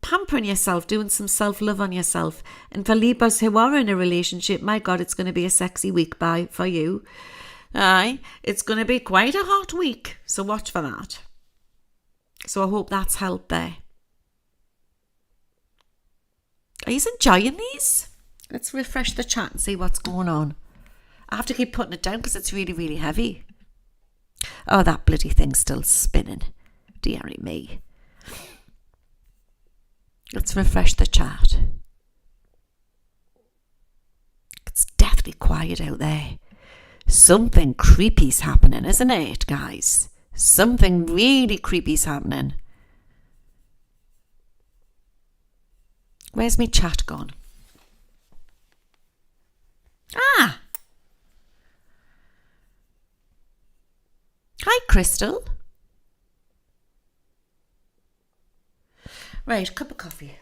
pampering yourself, doing some self-love on yourself. And for Libras who are in a relationship, my God, it's going to be a sexy week for you. Aye, it's going to be quite a hot week, so watch for that. So I hope that's helped there. Are you enjoying these? Let's refresh the chat and see what's going on. I have to keep putting it down because it's really, really heavy. Oh, that bloody thing's still spinning. Dearie me. Let's refresh the chat. It's deathly quiet out there. Something creepy's happening, isn't it, guys? Something really creepy's happening. Where's my chat gone? Ah! Hi, Crystal. Right, cup of coffee.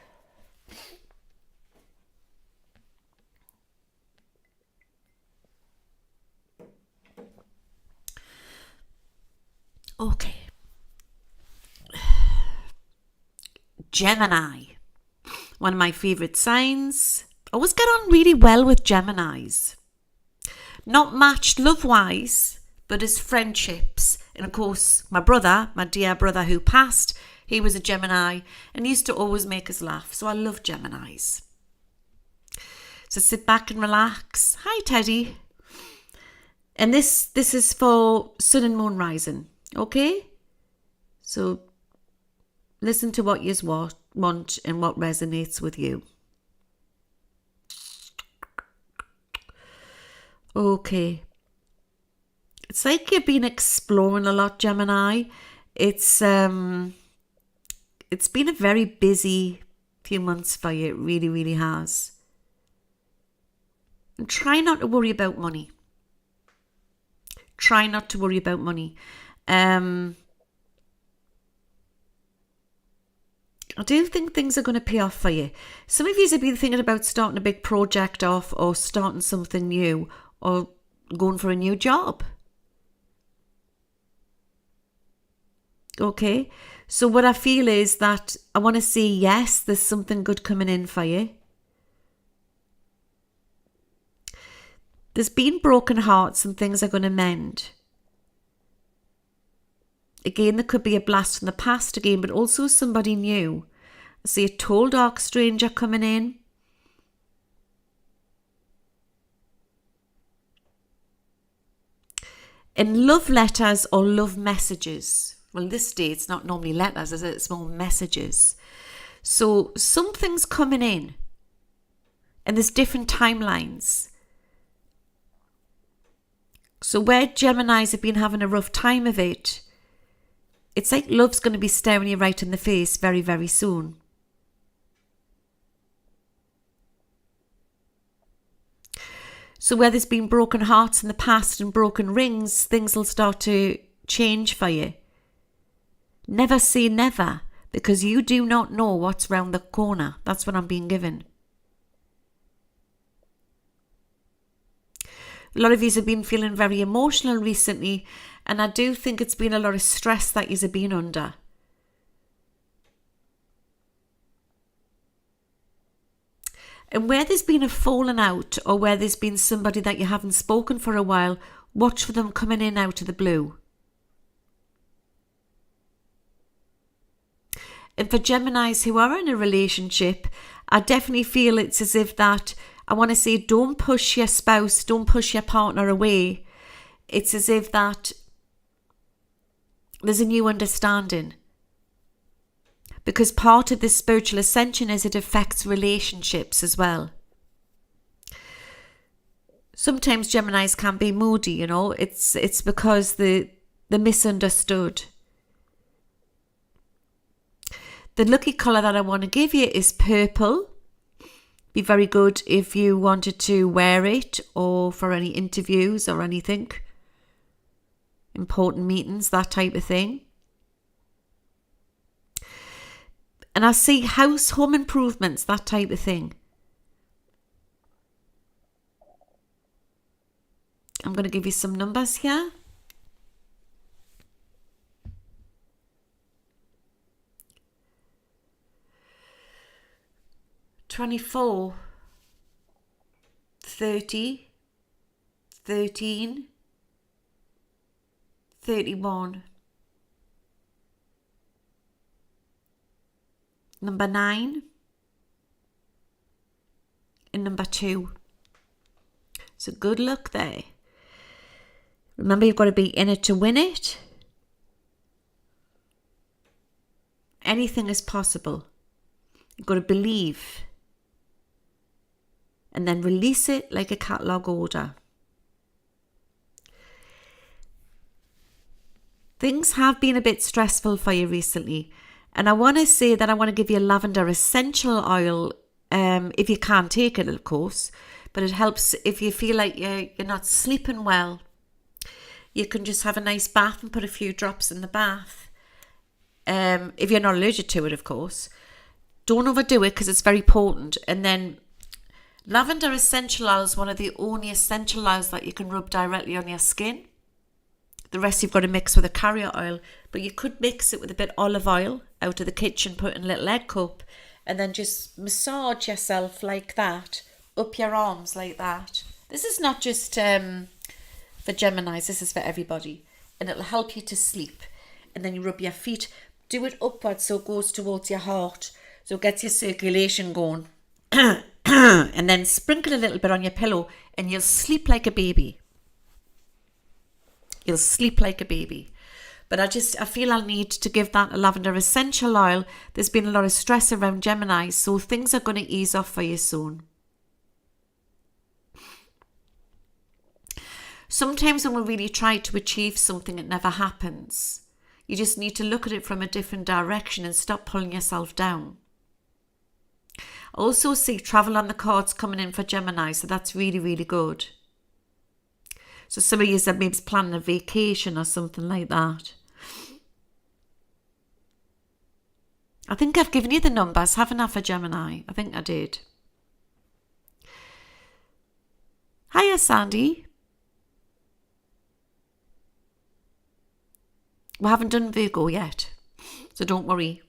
Okay. Gemini. One of my favourite signs. Always get on really well with Geminis. Not matched love-wise, but as friendships. And of course, my brother, my dear brother who passed, he was a Gemini and used to always make us laugh. So I love Geminis. So sit back and relax. Hi, Teddy. And this is for Sun and Moon rising. Okay? So listen to what you want and what resonates with you. Okay. It's like you've been exploring a lot, Gemini. It's been a very busy few months for you. It really, really has. And try not to worry about money. Try not to worry about money. I do think things are going to pay off for you. Some of you have been thinking about starting a big project off, or starting something new, or going for a new job. Okay, so what I feel is that I want to say yes, there's something good coming in for you. There's been broken hearts and things are going to mend. Again, there could be a blast from the past again, but also somebody new. I see a tall, dark stranger coming in. In love letters or love messages. Well, this day it's not normally letters, is it? It's more messages. So something's coming in. And there's different timelines. So where Geminis have been having a rough time of it, it's like love's going to be staring you right in the face very, very soon. So where there's been broken hearts in the past and broken rings, things will start to change for you. Never say never, because you do not know what's round the corner. That's what I'm being given. A lot of you have been feeling very emotional recently, and I do think it's been a lot of stress that you have been under. And where there's been a falling out, or where there's been somebody that you haven't spoken for a while, watch for them coming in out of the blue. And for Geminis who are in a relationship, I definitely feel it's as if that, I want to say, don't push your spouse, don't push your partner away. It's as if that there's a new understanding. Because part of this spiritual ascension is it affects relationships as well. Sometimes Geminis can be moody, you know. It's because they're misunderstood. The lucky colour that I want to give you is purple. Be very good if you wanted to wear it or for any interviews or anything. Important meetings, that type of thing. And I see house, home improvements, that type of thing. I'm going to give you some numbers here. $24, $30, $13, $31. Number 9 and number 2. So good luck there. Remember, you've got to be in it to win it. Anything is possible. You've got to believe. And then release it like a catalogue order. Things have been a bit stressful for you recently. And I want to say that I want to give you lavender essential oil, if you can't take it, of course. But it helps if you feel like you're not sleeping well. You can just have a nice bath and put a few drops in the bath. If you're not allergic to it, of course. Don't overdo it because it's very potent. And then lavender essential oil is one of the only essential oils that you can rub directly on your skin. The rest you've got to mix with a carrier oil. But you could mix it with a bit of olive oil out of the kitchen, put in a little egg cup, and then just massage yourself like that, up your arms like that. This is not just for Geminis, this is for everybody. And it'll help you to sleep. And then you rub your feet, do it upwards so it goes towards your heart, so it gets your circulation going. And then sprinkle a little bit on your pillow and you'll sleep like a baby. You'll sleep like a baby. But I feel I'll need to give that a lavender essential oil. There's been a lot of stress around Gemini, so things are going to ease off for you soon. Sometimes when we really try to achieve something, it never happens. You just need to look at it from a different direction and stop pulling yourself down. I also see travel on the cards coming in for Gemini, so that's really, really good. So some of you said maybe planning a vacation or something like that. I think I've given you the numbers, haven't I, for Gemini? I think I did. Hiya, Sandy. We haven't done Virgo yet, so don't worry.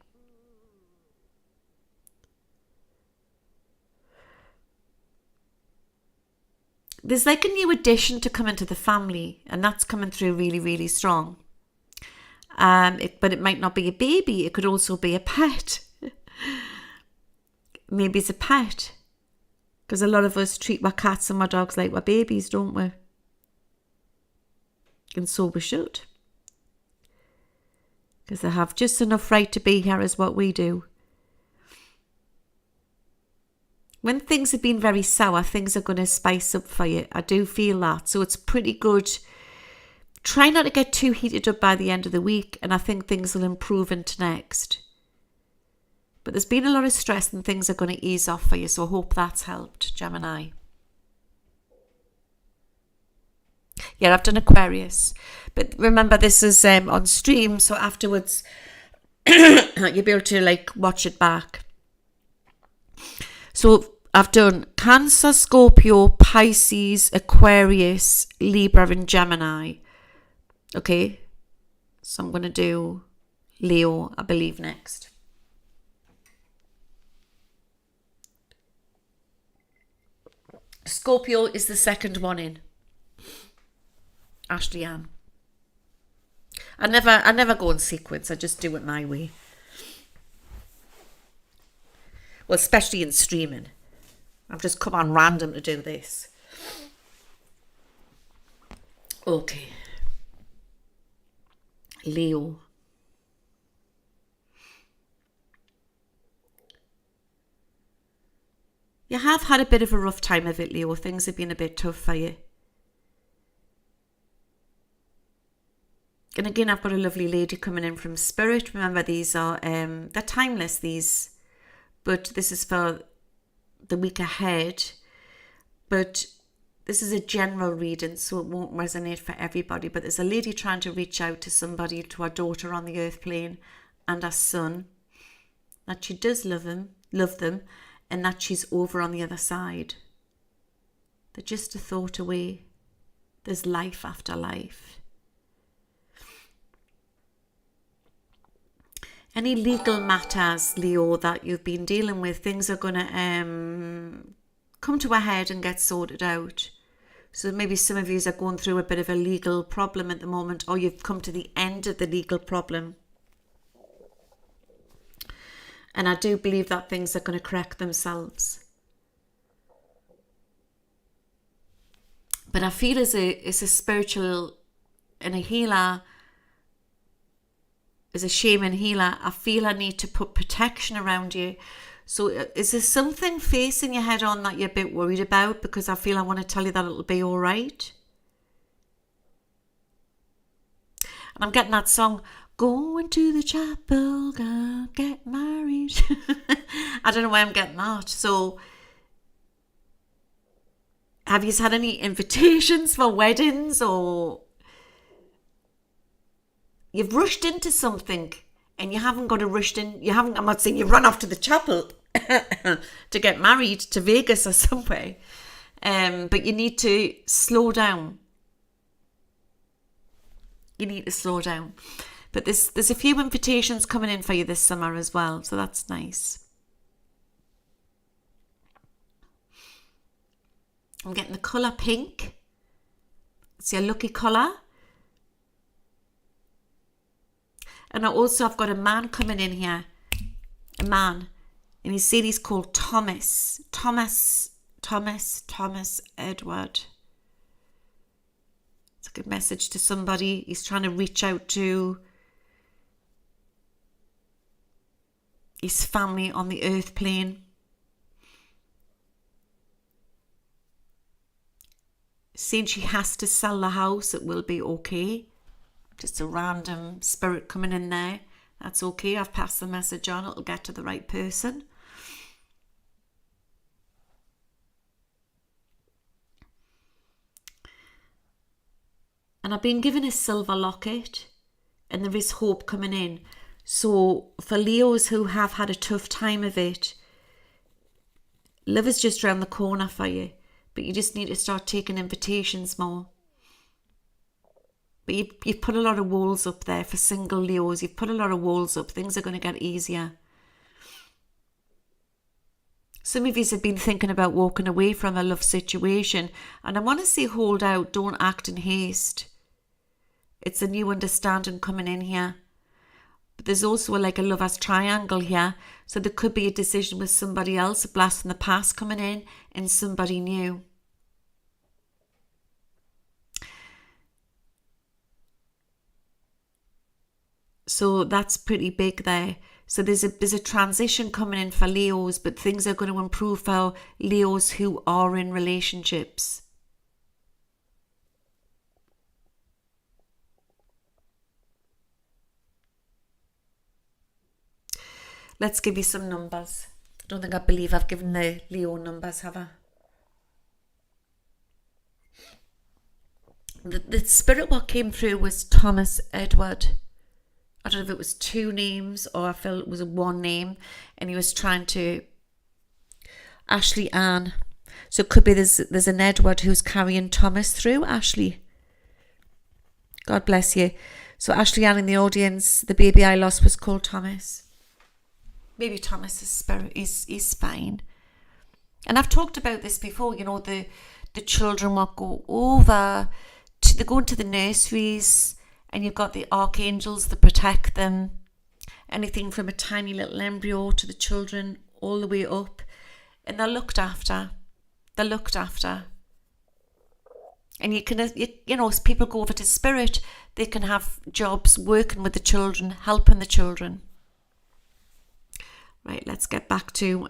There's like a new addition to come into the family, and that's coming through really, really strong. But it might not be a baby. It could also be a pet. Maybe it's a pet. Because a lot of us treat our cats and our dogs like we're babies, don't we? And so we should. Because they have just enough right to be here as what we do. When things have been very sour, things are going to spice up for you. I do feel that. So it's pretty good. Try not to get too heated up by the end of the week, and I think things will improve into next. But there's been a lot of stress and things are going to ease off for you, so I hope that's helped, Gemini. Yeah, I've done Aquarius. But remember, this is on stream, so afterwards you'll be able to watch it back. So I've done Cancer, Scorpio, Pisces, Aquarius, Libra and Gemini. Okay, so I'm going to do Leo, I believe, next. Scorpio is the second one in. Ashley Ann. I never go in sequence, I just do it my way. Well, especially in streaming. I've just come on random to do this. Okay. Leo. You have had a bit of a rough time of it, Leo. Things have been a bit tough for you. And again, I've got a lovely lady coming in from Spirit. Remember, these are, they're timeless, these. But this is for the week ahead. But this is a general reading, so it won't resonate for everybody. But there's a lady trying to reach out to somebody, to her daughter on the earth plane and her son, that she does love them, and that she's over on the other side. They're just a thought away. There's life after life. Any legal matters, Leo, that you've been dealing with, things are going to come to a head and get sorted out. So maybe some of you are going through a bit of a legal problem at the moment, or you've come to the end of the legal problem. And I do believe that things are going to correct themselves. But I feel as a spiritual and a healer, as a shaman healer, I feel I need to put protection around you. So is there something facing your head on that you're a bit worried about? Because I feel I want to tell you that it'll be all right. And I'm getting that song, going to the chapel, gonna get married. I don't know why I'm getting that. So have you had any invitations for weddings, or you've rushed into something and you haven't got to rush in? I'm not saying you run off to the chapel to get married to Vegas or somewhere. But you need to slow down. You need to slow down. But there's a few invitations coming in for you this summer as well. So that's nice. I'm getting the colour pink. It's your lucky colour. And I've got a man coming in here. A man. And he said he's called Thomas. Thomas Edward. It's a good message to somebody. He's trying to reach out to his family on the earth plane. Saying she has to sell the house, it will be okay. Just a random spirit coming in there. That's okay. I've passed the message on. It'll get to the right person. And I've been given a silver locket, and there is hope coming in. So for Leos who have had a tough time of it, love is just around the corner for you. But you just need to start taking invitations more. But you've put a lot of walls up there for single Leos. You've put a lot of walls up. Things are going to get easier. Some of you have been thinking about walking away from a love situation. And I want to say hold out. Don't act in haste. It's a new understanding coming in here. But there's also like a lover's triangle here. So there could be a decision with somebody else, a blast from the past coming in, and somebody new. So that's pretty big there. So there's a transition coming in for Leos, but things are going to improve for Leos who are in relationships. Let's give you some numbers. I believe I've given the Leo numbers, have I? The spirit what came through was Thomas Edward. I don't know if it was two names or I felt it was one name, and he was trying to Ashley Ann. So it could be there's an Edward who's carrying Thomas through. Ashley, God bless you. So Ashley Ann in the audience, the baby I lost was called Thomas. Maybe Thomas's spirit is fine. And I've talked about this before. You know, the children will go over they go into the nurseries. And you've got the archangels that protect them. Anything from a tiny little embryo to the children all the way up, and they're looked after. They're looked after. And you can, you know, as people go over to spirit, they can have jobs working with the children, helping the children. Right, let's get back to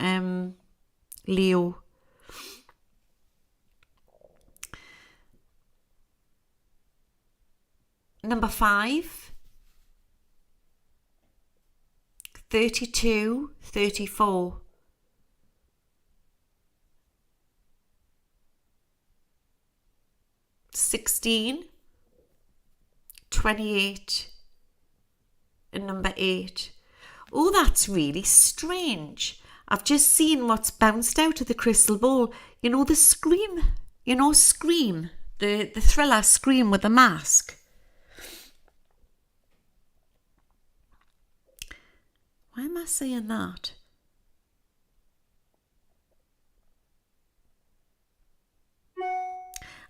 Leo. Number 5, 32, 34. 16, 28, and number 8. Oh, that's really strange. I've just seen what's bounced out of the crystal ball. You know, the Scream. You know, Scream. The thriller Scream with the mask. Why am I saying that?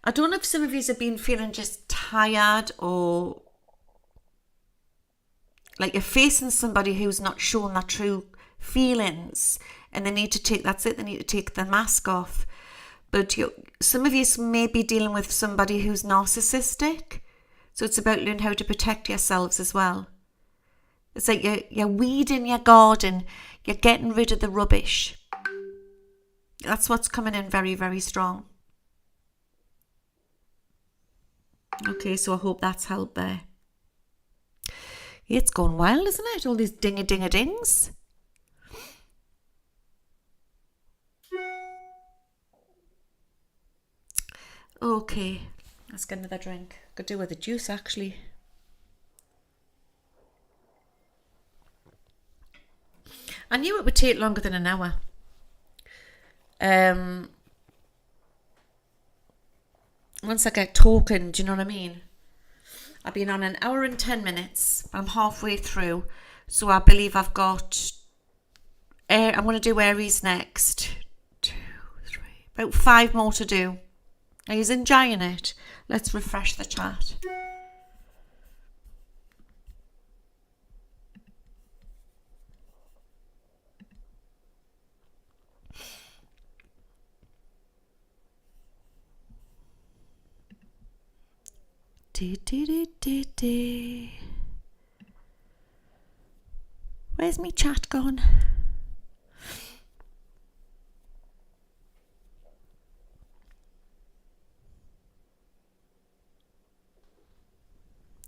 I don't know if some of you have been feeling just tired, or like you're facing somebody who's not showing their true feelings, and they need to take, that's it, they need to take the mask off. But some of you may be dealing with somebody who's narcissistic, so it's about learning how to protect yourselves as well. It's like you're weeding your garden, you're getting rid of the rubbish. That's what's coming in very, very strong. Okay, so I hope that's helped there. It's gone wild, isn't it? All these ding-a-ding-a-dings. Okay, let's get another drink. Could do with the juice, actually. I knew it would take longer than an hour. Once I get talking, do you know what I mean? I've been on an hour and 10 minutes. I'm halfway through. So I believe I've got... I'm going to do Aries next. 2, 3... About 5 more to do. Are you enjoying it? Let's refresh the chat. Where's me chat gone?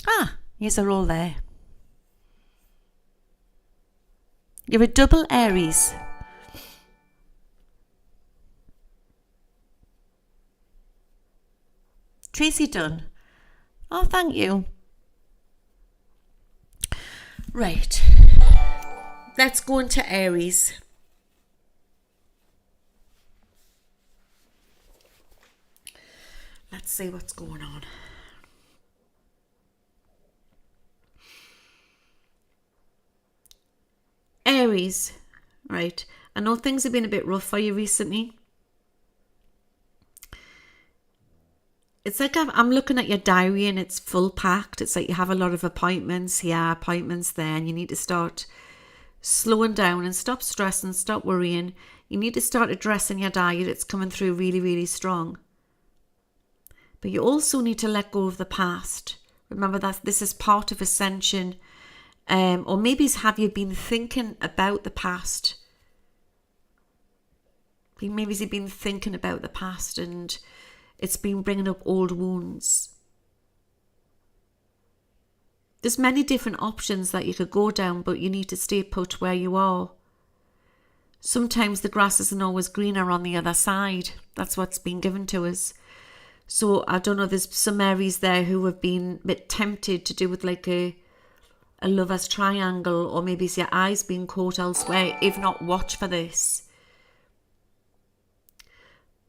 Ah, yes, are all there. You're a double Aries. Tracy Dunn. Oh, thank you. Right. Let's go into Aries. Let's see what's going on. Aries. Right. I know things have been a bit rough for you recently. It's like I'm looking at your diary and it's full packed. It's like you have a lot of appointments here, appointments there, and you need to start slowing down and stop stressing, stop worrying. You need to start addressing your diet. It's coming through really, really strong. But you also need to let go of the past. Remember that this is part of ascension. Or maybe have you been thinking about the past? Maybe you've been thinking about the past and it's been bringing up old wounds. There's many different options that you could go down, but you need to stay put where you are. Sometimes the grass isn't always greener on the other side. That's what's been given to us. So I don't know, there's some Aries there who have been a bit tempted to do with like a lover's triangle, or maybe it's your eyes being caught elsewhere. If not, watch for this.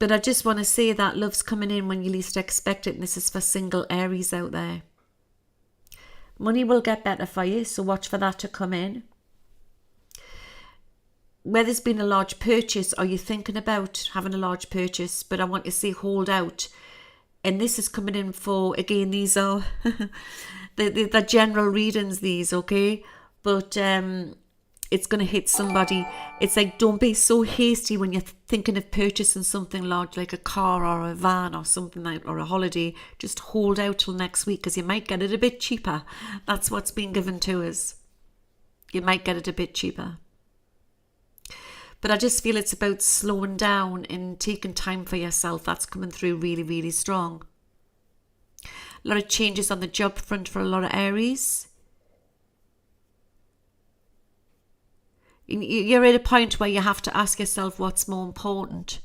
But I just want to say that love's coming in when you least expect it, and this is for single Aries out there. Money will get better for you, so watch for that to come in. Where there's been a large purchase, or you're thinking about having a large purchase, but I want to say hold out. And this is coming in for, again, these are the general readings, these, okay? But it's going to hit somebody. It's like, don't be so hasty when you're thinking of purchasing something large like a car or a van or something like, or a holiday. Just hold out till next week because you might get it a bit cheaper. That's what's been given to us. You might get it a bit cheaper. But I just feel it's about slowing down and taking time for yourself. That's coming through really, really strong. A lot of changes on the job front for a lot of Aries. You're at a point where you have to ask yourself what's more important.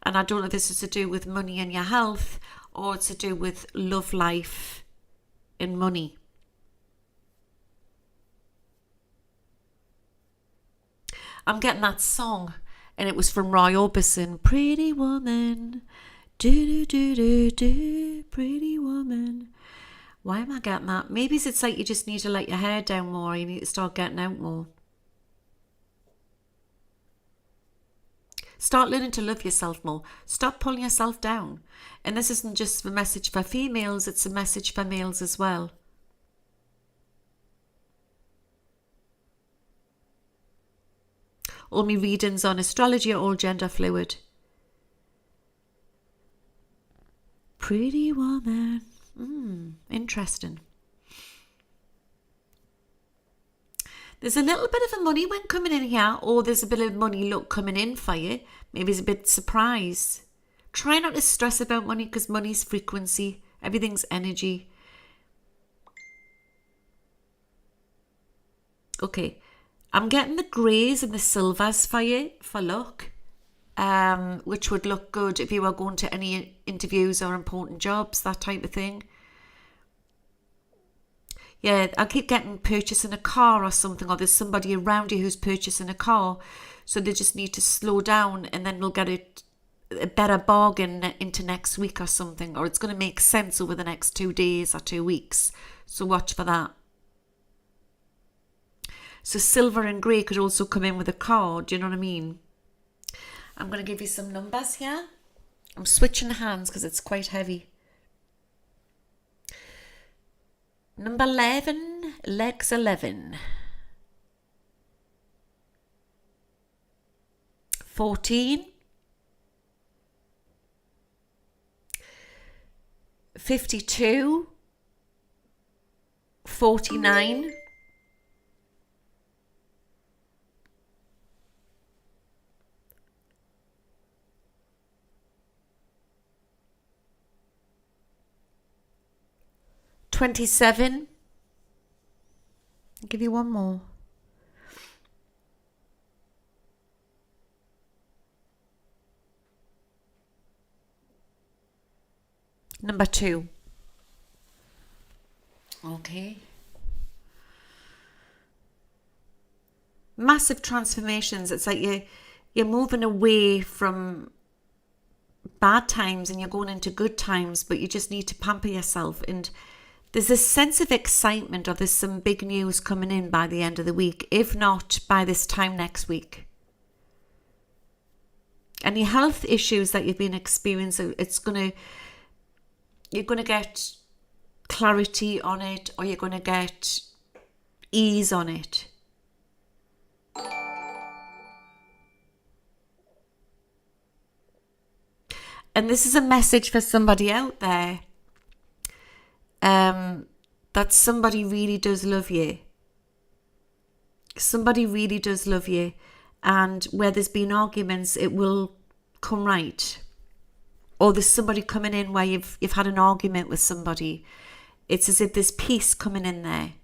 And I don't know if this is to do with money and your health or it's to do with love life and money. I'm getting that song and it was from Roy Orbison, Pretty Woman, do do do do do, pretty woman. Why am I getting that? Maybe it's like you just need to let your hair down more, you need to start getting out more. Start learning to love yourself more. Stop pulling yourself down. And this isn't just a message for females, it's a message for males as well. All my readings on astrology are all gender fluid. Pretty woman. Interesting. There's a little bit of a money one coming in here, or there's a bit of money luck coming in for you. Maybe it's a bit surprise. Try not to stress about money because money's frequency. Everything's energy. Okay. I'm getting the greys and the silvers for you for luck, which would look good if you were going to any interviews or important jobs, that type of thing. Yeah, I keep getting purchasing a car or something, or there's somebody around you who's purchasing a car, so they just need to slow down and then we'll get a better bargain into next week or something, or it's going to make sense over the next 2 days or 2 weeks. So watch for that. So silver and grey could also come in with a car, do you know what I mean? I'm going to give you some numbers here. I'm switching hands because it's quite heavy. Number 11, legs 11. 14. 52. 49. 27. I'll give you one more. Number 2. Okay. Massive transformations. It's like you're moving away from bad times and you're going into good times, but you just need to pamper yourself. And there's a sense of excitement, or there's some big news coming in by the end of the week, if not by this time next week. Any health issues that you've been experiencing, you're gonna get clarity on it, or you're gonna get ease on it. And this is a message for somebody out there. That somebody really does love you. Somebody really does love you. And where there's been arguments, it will come right. Or there's somebody coming in where you've had an argument with somebody. It's as if there's peace coming in there.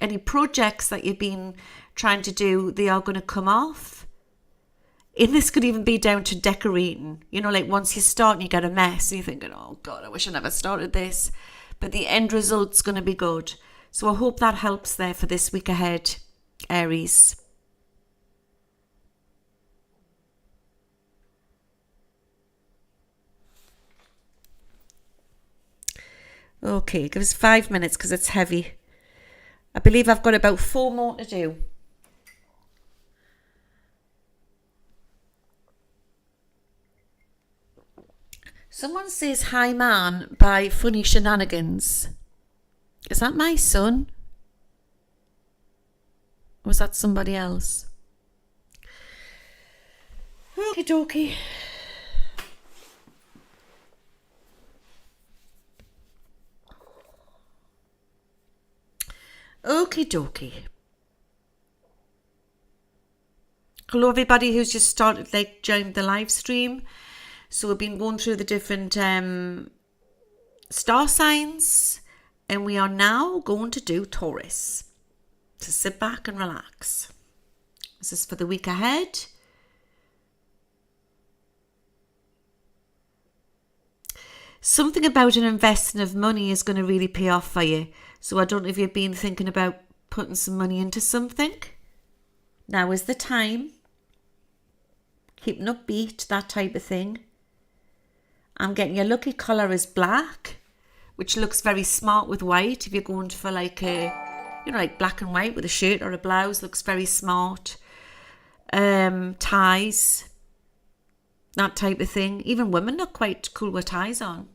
Any projects that you've been trying to do, they are going to come off. And this could even be down to decorating. You know, like once you start and you get a mess and you're thinking, oh God, I wish I never started this. But the end result's going to be good. So I hope that helps there for this week ahead, Aries. Okay, give us 5 minutes because it's heavy. I believe I've got about 4 more to do. Someone says, hi man, by Funny Shenanigans. Is that my son? Or was that somebody else? Okie dokie. Okie dokie. Hello everybody who's just started, like, joined the live stream. So we've been going through the different star signs, and we are now going to do Taurus. So sit back and relax. This is for the week ahead. Something about an investing of money is going to really pay off for you. So I don't know if you've been thinking about putting some money into something. Now is the time. Keeping upbeat, that type of thing. I'm getting your lucky colour is black, which looks very smart with white. If you're going for like a, like black and white with a shirt or a blouse, looks very smart. Ties, that type of thing. Even women look quite cool with ties on.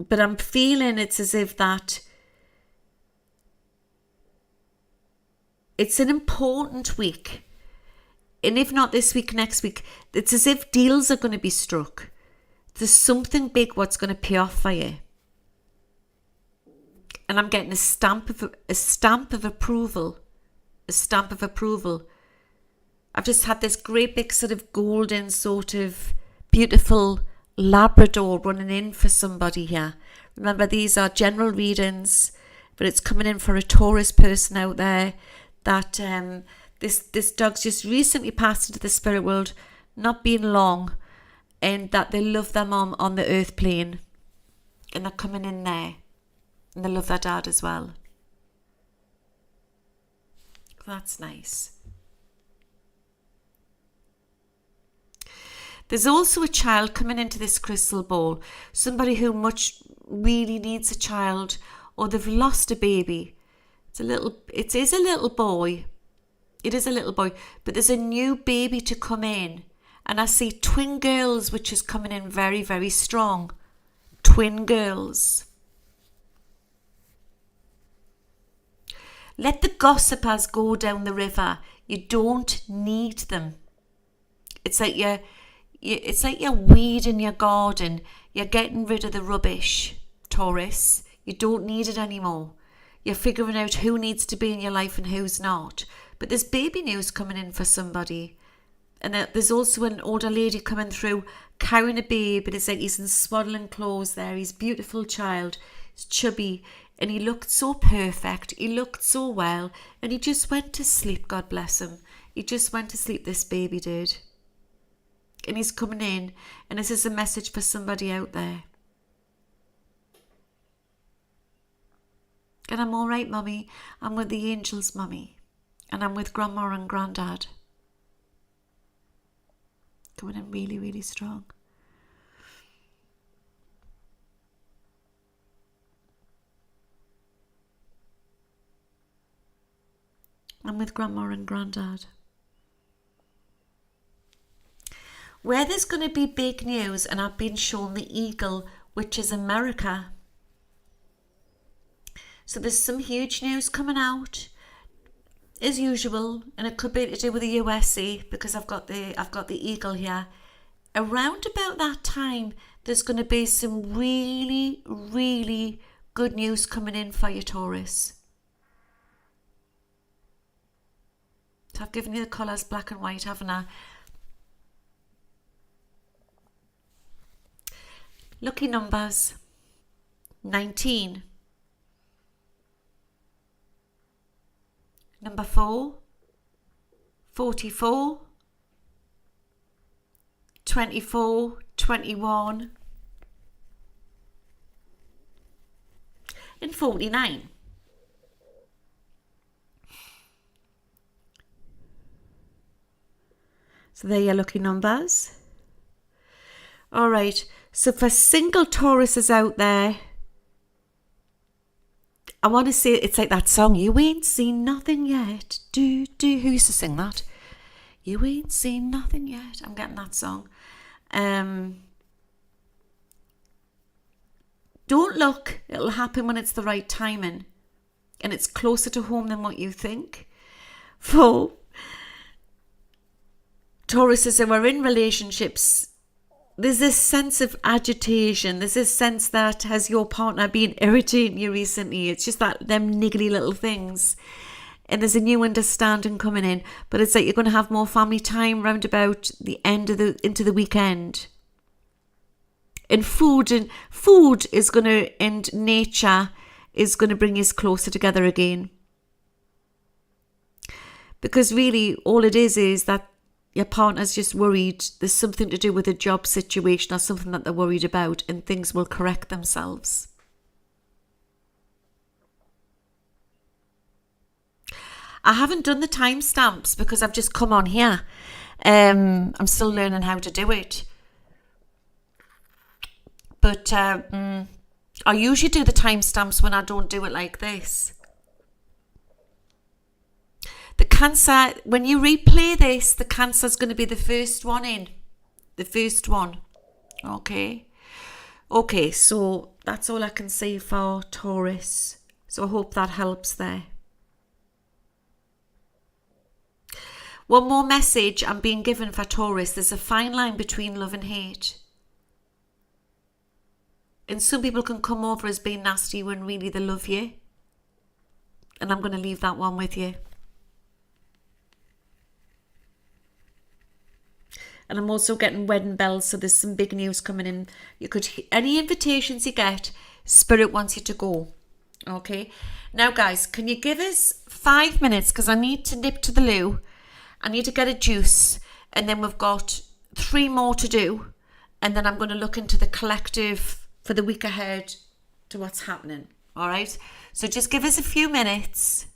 But I'm feeling it's as if that it's an important week. And if not this week, next week, it's as if deals are going to be struck. There's something big what's going to pay off for you. And I'm getting a stamp of approval. A stamp of approval. I've just had this great big sort of golden sort of beautiful Labrador running in for somebody here. Remember, these are general readings, but it's coming in for a Taurus person out there that this dog's just recently passed into the spirit world, not been long, and that they love their mom on the earth plane, and they're coming in there, and they love their dad as well. That's nice. There's also a child coming into this crystal ball, somebody who much really needs a child, or they've lost a baby. It is a little boy. It is a little boy, but there's a new baby to come in. And I see twin girls, which is coming in very, very strong. Twin girls. Let the gossipers go down the river. You don't need them. It's like you're weeding your garden. You're getting rid of the rubbish, Taurus. You don't need it anymore. You're figuring out who needs to be in your life and who's not. But there's baby news coming in for somebody. And there's also an older lady coming through carrying a baby. But it's like he's in swaddling clothes there. He's a beautiful child. He's chubby. And he looked so perfect. He looked so well. And he just went to sleep, God bless him. He just went to sleep, this baby did. And he's coming in. And this is a message for somebody out there. And I'm all right, Mummy. I'm with the angels, Mummy. And I'm with Grandma and Granddad. Coming in really, really strong. I'm with Grandma and Granddad. Where there's going to be big news, and I've been shown the eagle, which is America. So there's some huge news coming out, as usual, and it could be to do with the USA because I've got the eagle here. Around about that time, there's going to be some really, really good news coming in for you, Taurus. So I've given you the colours black and white, haven't I? Lucky numbers: 19. Number 4, 44, 24, 21, and 49. So they're your lucky numbers. All right. So for single Tauruses out there, I want to say it's like that song, you ain't seen nothing yet. Who used to sing that? You ain't seen nothing yet. I'm getting that song. Don't look. It'll happen when it's the right timing. And it's closer to home than what you think. For Tauruses who are in relationships, there's this sense of agitation. There's this sense that has your partner been irritating you recently? It's just that them niggly little things. And there's a new understanding coming in. But it's like you're going to have more family time round about the end of into the weekend. And food is going to, and nature is going to bring us closer together again. Because really all it is that your partner's just worried there's something to do with a job situation or something that they're worried about, and things will correct themselves. I haven't done the timestamps because I've just come on here. I'm still learning how to do it. But I usually do the timestamps when I don't do it like this. The Cancer, when you replay this, the Cancer's going to be the first one in. The first one. Okay. Okay, so that's all I can say for Taurus. So I hope that helps there. One more message I'm being given for Taurus. There's a fine line between love and hate. And some people can come over as being nasty when really they love you. And I'm going to leave that one with you. And I'm also getting wedding bells, so there's some big news coming in. You could, any invitations you get, Spirit wants you to go. Okay. Now, guys, can you give us 5 minutes? Because I need to nip to the loo. I need to get a juice. And then we've got 3 more to do. And then I'm going to look into the collective for the week ahead to what's happening. All right. So just give us a few minutes.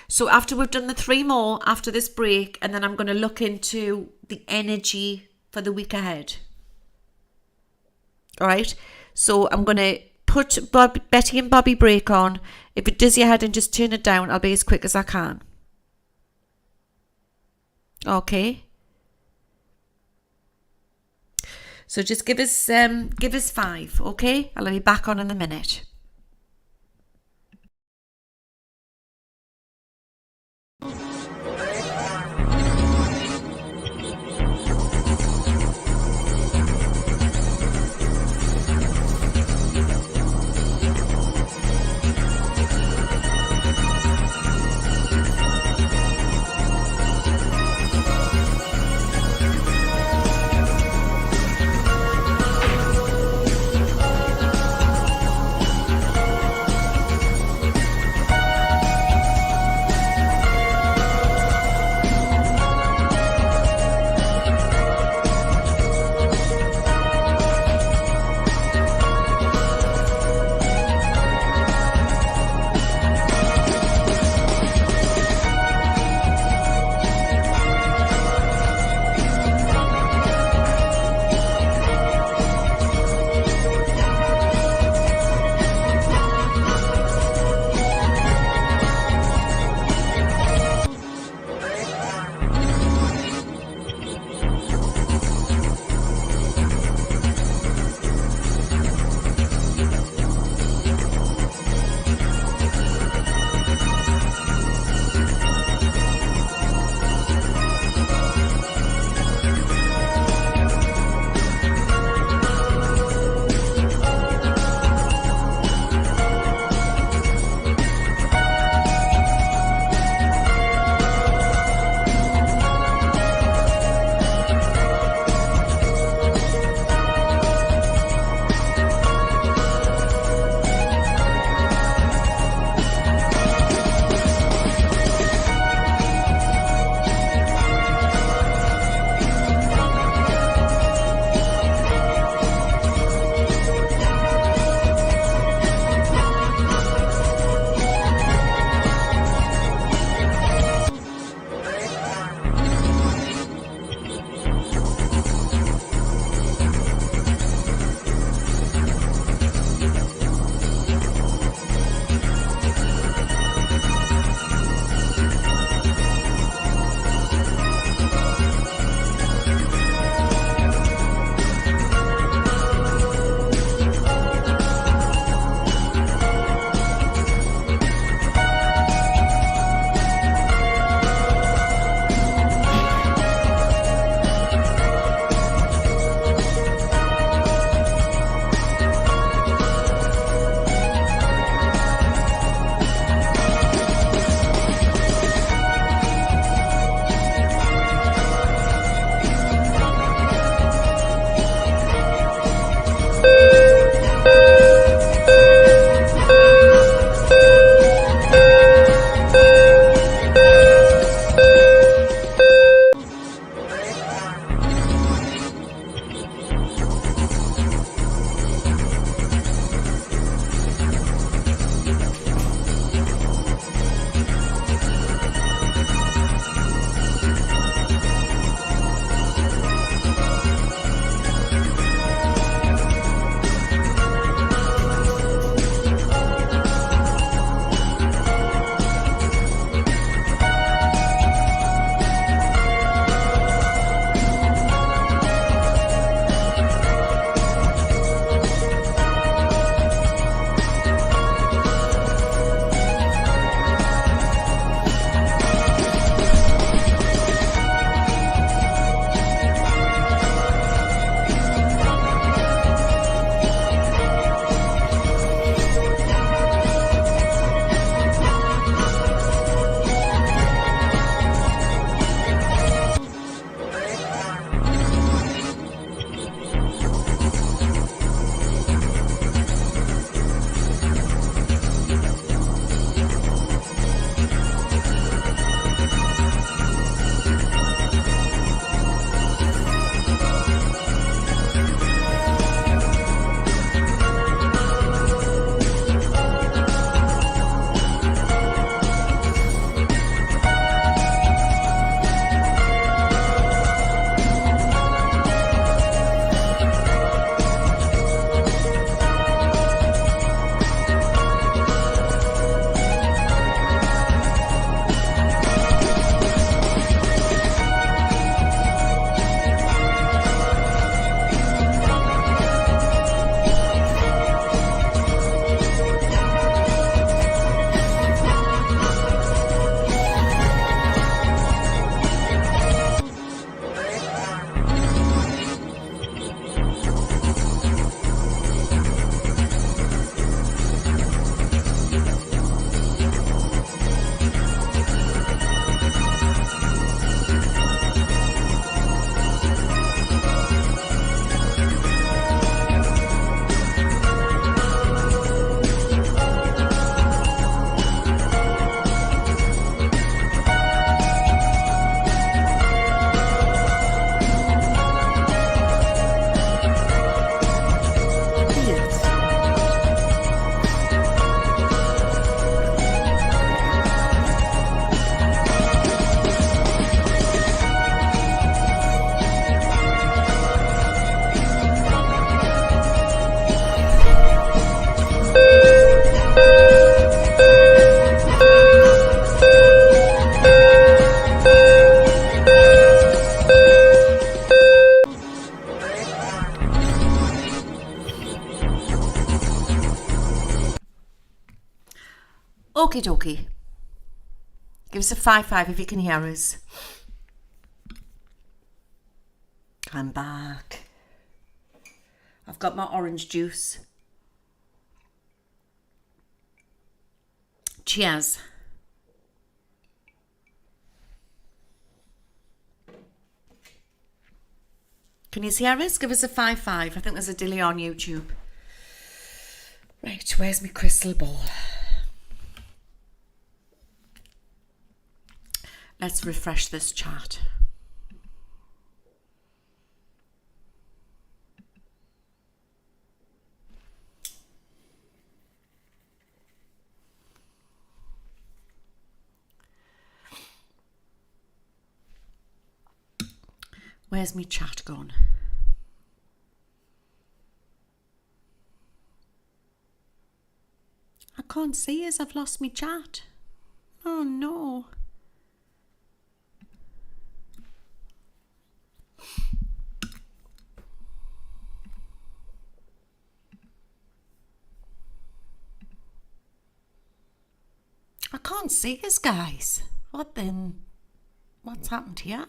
So after we've done the 3 more after this break, and then I'm going to look into the energy for the week ahead. All right. So I'm going to put Betty and Bobby break on. If it does your head and just turn it down, I'll be as quick as I can. Okay. So just give us 5. Okay. I'll be back on in a minute. Okie dokie. Give us a 5-5 if you can hear us. I'm back. I've got my orange juice. Cheers. Can you hear us? Give us a 5-5. I think there's a delay on YouTube. Right, where's my crystal ball? Let's refresh this chart. Where's my chat gone? I can't see as I've lost my chat. Oh no. I can't see us, guys. What then? What's happened here?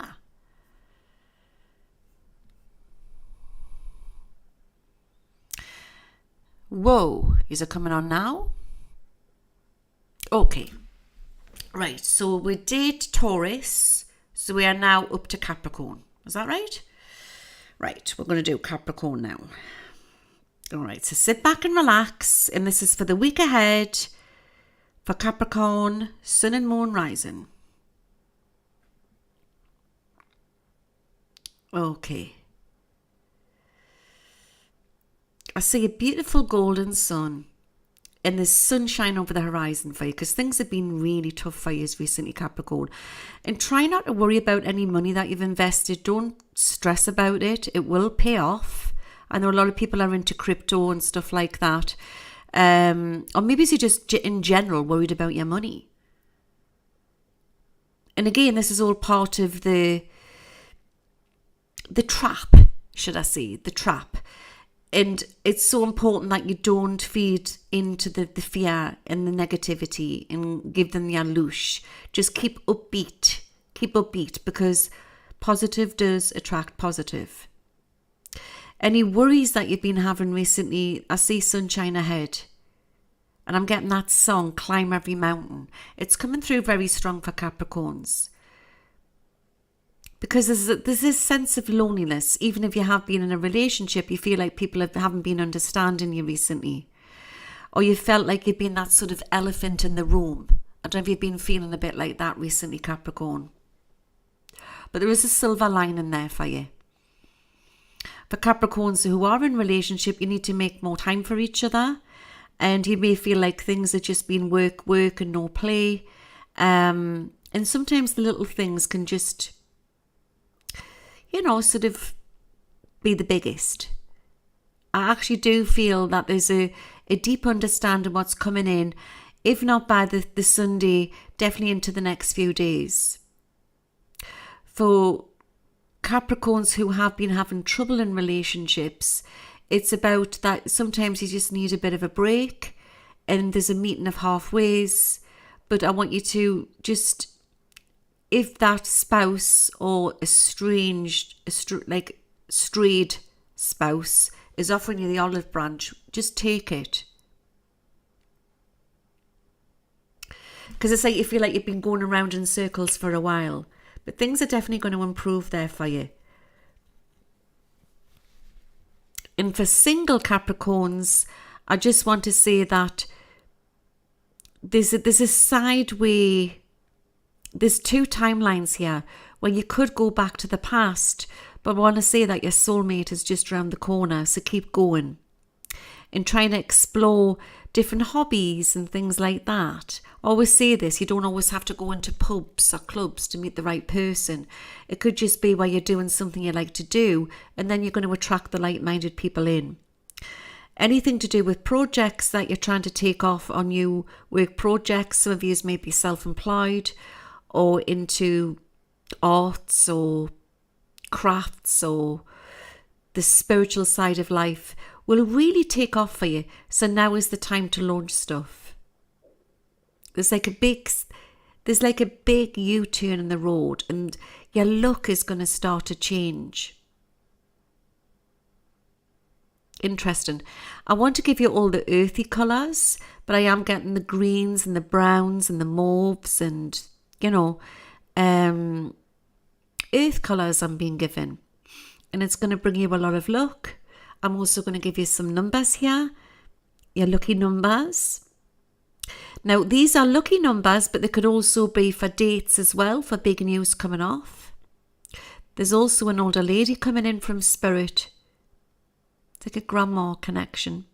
Whoa, is it coming on now? Okay. Right, so we did Taurus, so we are now up to Capricorn. Is that right? Right, we're going to do Capricorn now. All right, so sit back and relax, and this is for the week ahead for Capricorn, Sun and Moon rising. Okay. I see a beautiful golden sun and there's sunshine over the horizon for you because things have been really tough for you recently, Capricorn. And try not to worry about any money that you've invested. Don't stress about it. It will pay off. I know a lot of people are into crypto and stuff like that. Or maybe you're just in general worried about your money. And again, this is all part of the trap, should I say, the trap. And it's so important that you don't feed into the fear and the negativity and give them the aloosh. Just keep upbeat because positive does attract positive. Any worries that you've been having recently, I see sunshine ahead. And I'm getting that song, Climb Every Mountain. It's coming through very strong for Capricorns. Because there's this sense of loneliness. Even if you have been in a relationship, you feel like people haven't been understanding you recently. Or you felt like you've been that sort of elephant in the room. I don't know if you've been feeling a bit like that recently, Capricorn. But there is a silver lining there for you. For Capricorns who are in a relationship, you need to make more time for each other. And you may feel like things have just been work and no play. And sometimes the little things can just, sort of be the biggest. I actually do feel that there's a deep understanding what's coming in, if not by the Sunday, definitely into the next few days. For Capricorns who have been having trouble in relationships, it's about that sometimes you just need a bit of a break and there's a meeting of halfways. But I want you to just, if that spouse or a strayed spouse is offering you the olive branch, just take it. Because it's like you feel like you've been going around in circles for a while. But things are definitely going to improve there for you. And for single Capricorns, I just want to say that there's a side way. There's two timelines here where you could go back to the past, but I want to say that your soulmate is just around the corner, so keep going and trying to explore different hobbies and things like that. I always say this, you don't always have to go into pubs or clubs to meet the right person. It could just be where you're doing something you like to do, and then you're going to attract the like-minded people in. Anything to do with projects that you're trying to take off on new work projects. Some of you may be self-employed or into arts or crafts or the spiritual side of life will really take off for you. So now is the time to launch stuff. There's like a big U-turn in the road, and your luck is going to start to change. Interesting. I want to give you all the earthy colours, but I am getting the greens and the browns and the mauves and, earth colours I'm being given. And it's going to bring you a lot of luck. I'm also going to give you some numbers here, your lucky numbers. Now, these are lucky numbers, but they could also be for dates as well, for big news coming off. There's also an older lady coming in from spirit. It's like a grandma connection.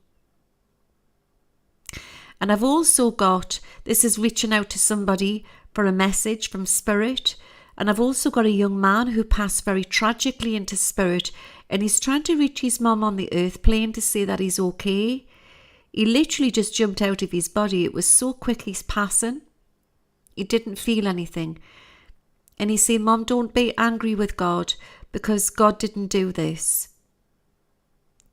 And I've also got, this is reaching out to somebody for a message from spirit. And I've also got a young man who passed very tragically into spirit, and he's trying to reach his mum on the earth plane to say that he's okay. He literally just jumped out of his body. It was so quick, he's passing. He didn't feel anything. And he's saying, Mum, don't be angry with God because God didn't do this.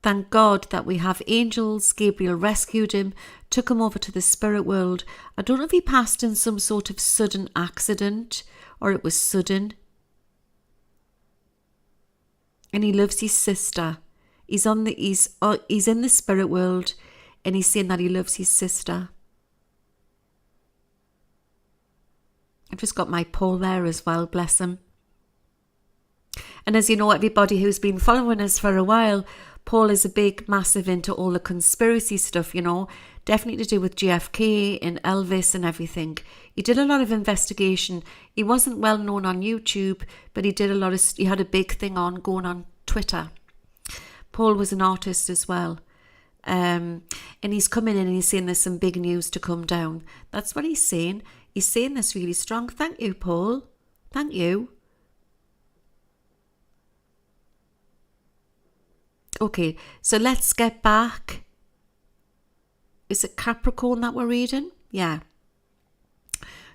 Thank God that we have angels. Gabriel rescued him, took him over to the spirit world. I don't know if he passed in some sort of sudden accident or it was sudden. And he loves his sister. He's in the spirit world, and he's saying that he loves his sister. I've just got my Paul there as well, bless him. And as you know, everybody who's been following us for a while, Paul is a big, massive into all the conspiracy stuff, definitely to do with JFK and Elvis and everything. He did a lot of investigation. He wasn't well known on YouTube, but he had a big thing going on Twitter. Paul was an artist as well. And he's coming in and he's saying there's some big news to come down. That's what he's saying. He's saying this really strong. Thank you, Paul. Thank you. Okay, so let's get back. Is it Capricorn that we're reading? Yeah.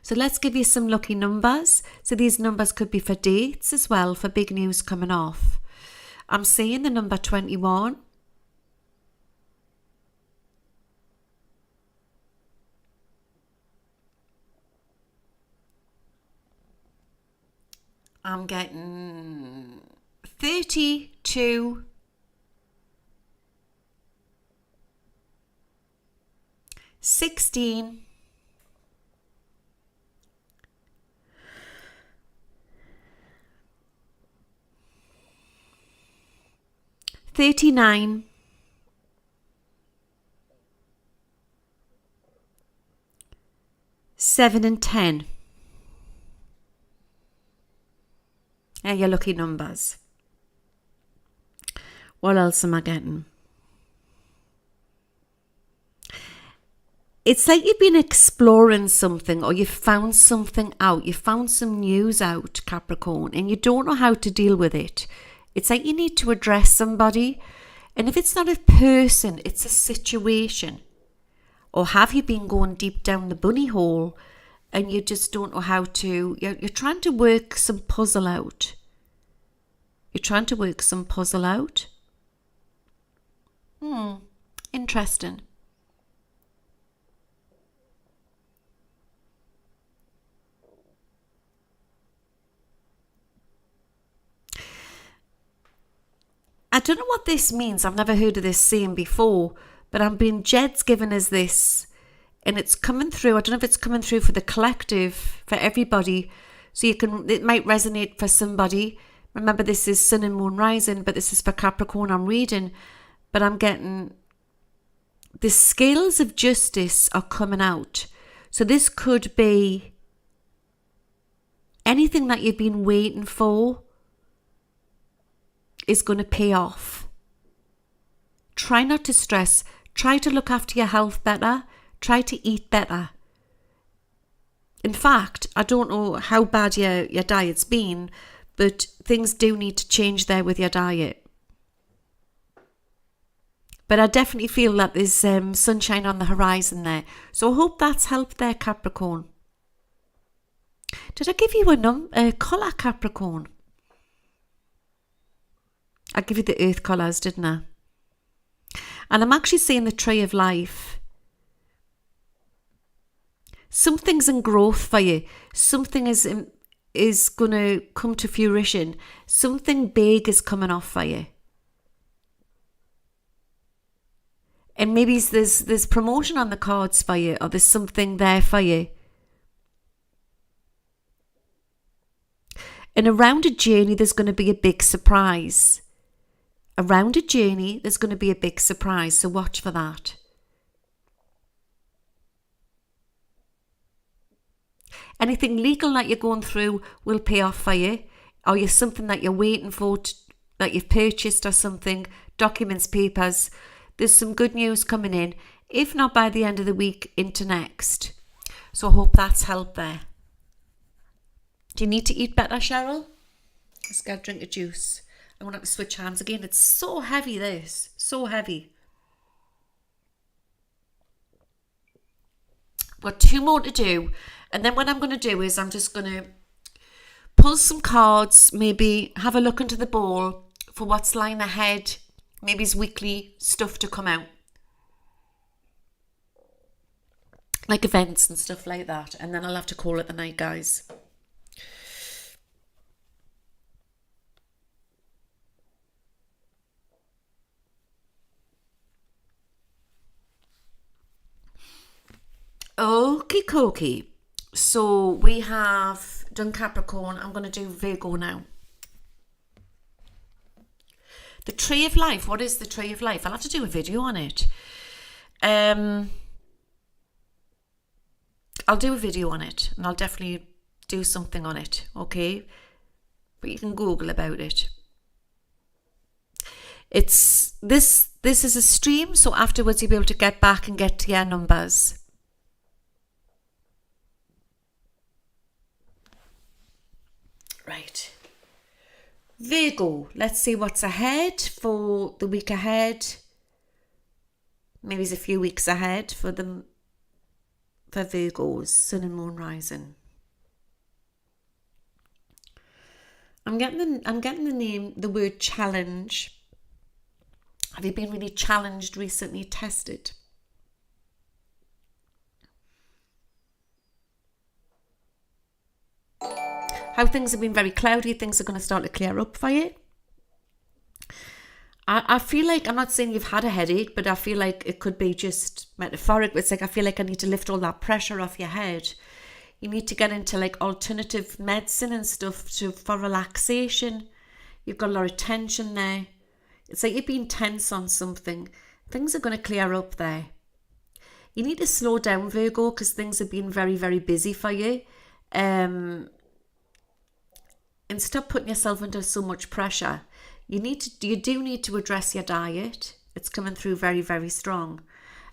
So let's give you some lucky numbers. So these numbers could be for dates as well, for big news coming off. I'm saying the number 21. I'm getting 32. 16. 39. 7 and 10. They're your lucky numbers. What else am I getting? It's like you've been exploring something, or you've found something out. You found some news out, Capricorn, and you don't know how to deal with it. It's like you need to address somebody. And if it's not a person, it's a situation. Or have you been going deep down the bunny hole and you just don't know how to... You're trying to work some puzzle out. You're trying to work some puzzle out. Interesting. I don't know what this means. I've never heard of this saying before, but I'm being Jed's given us this, and it's coming through. I don't know if it's coming through for the collective, for everybody, so it might resonate for somebody. Remember, this is Sun and Moon Rising, but this is for Capricorn I'm reading, but I'm getting the scales of justice are coming out. So this could be anything that you've been waiting for is going to pay off. Try not to stress. Try to look after your health better. Try to eat better. In fact, I don't know how bad your diet's been, but things do need to change there with your diet. But I definitely feel that there's sunshine on the horizon there. So I hope that's helped there, Capricorn. Did I give you a colour, Capricorn? I give you the earth colours, didn't I? And I'm actually seeing the tree of life. Something's in growth for you. Something is going to come to fruition. Something big is coming off for you. And maybe there's promotion on the cards for you, or there's something there for you. And around a journey, there's going to be a big surprise. Around a journey, there's going to be a big surprise. So watch for that. Anything legal that you're going through will pay off for you. Or you're something that you're waiting for, that you've purchased or something, documents, papers. There's some good news coming in. If not by the end of the week, into next. So I hope that's helped there. Do you need to eat better, Cheryl? Let's go drink a juice. I want to switch hands again. It's so heavy, this. So heavy. Got 2 more to do. And then what I'm going to do is I'm just going to pull some cards, maybe have a look into the bowl for what's lying ahead. Maybe it's weekly stuff to come out. Like events and stuff like that. And then I'll have to call it the night, guys. Okie dokie. So we have done Capricorn. I'm going to do Virgo now. The Tree of Life. What is the Tree of Life? I'll have to do a video on it. I'll do a video on it, and I'll definitely do something on it, okay? But you can Google about it. It's this is a stream, so afterwards you'll be able to get back and get to your numbers. Right. Virgo, let's see what's ahead for the week ahead. Maybe it's a few weeks ahead for Virgos, Sun and Moon rising. I'm getting the word challenge. Have you been really challenged recently, tested? How things have been very cloudy, things are going to start to clear up for you. I feel like, I'm not saying you've had a headache, but I feel like it could be just metaphoric. It's like I feel like I need to lift all that pressure off your head. You need to get into like alternative medicine and stuff for relaxation. You've got a lot of tension there. It's like you've been tense on something. Things are going to clear up there. You need to slow down, Virgo, because things have been very, very busy for you. And stop putting yourself under so much pressure. You do need to address your diet. It's coming through very, very strong.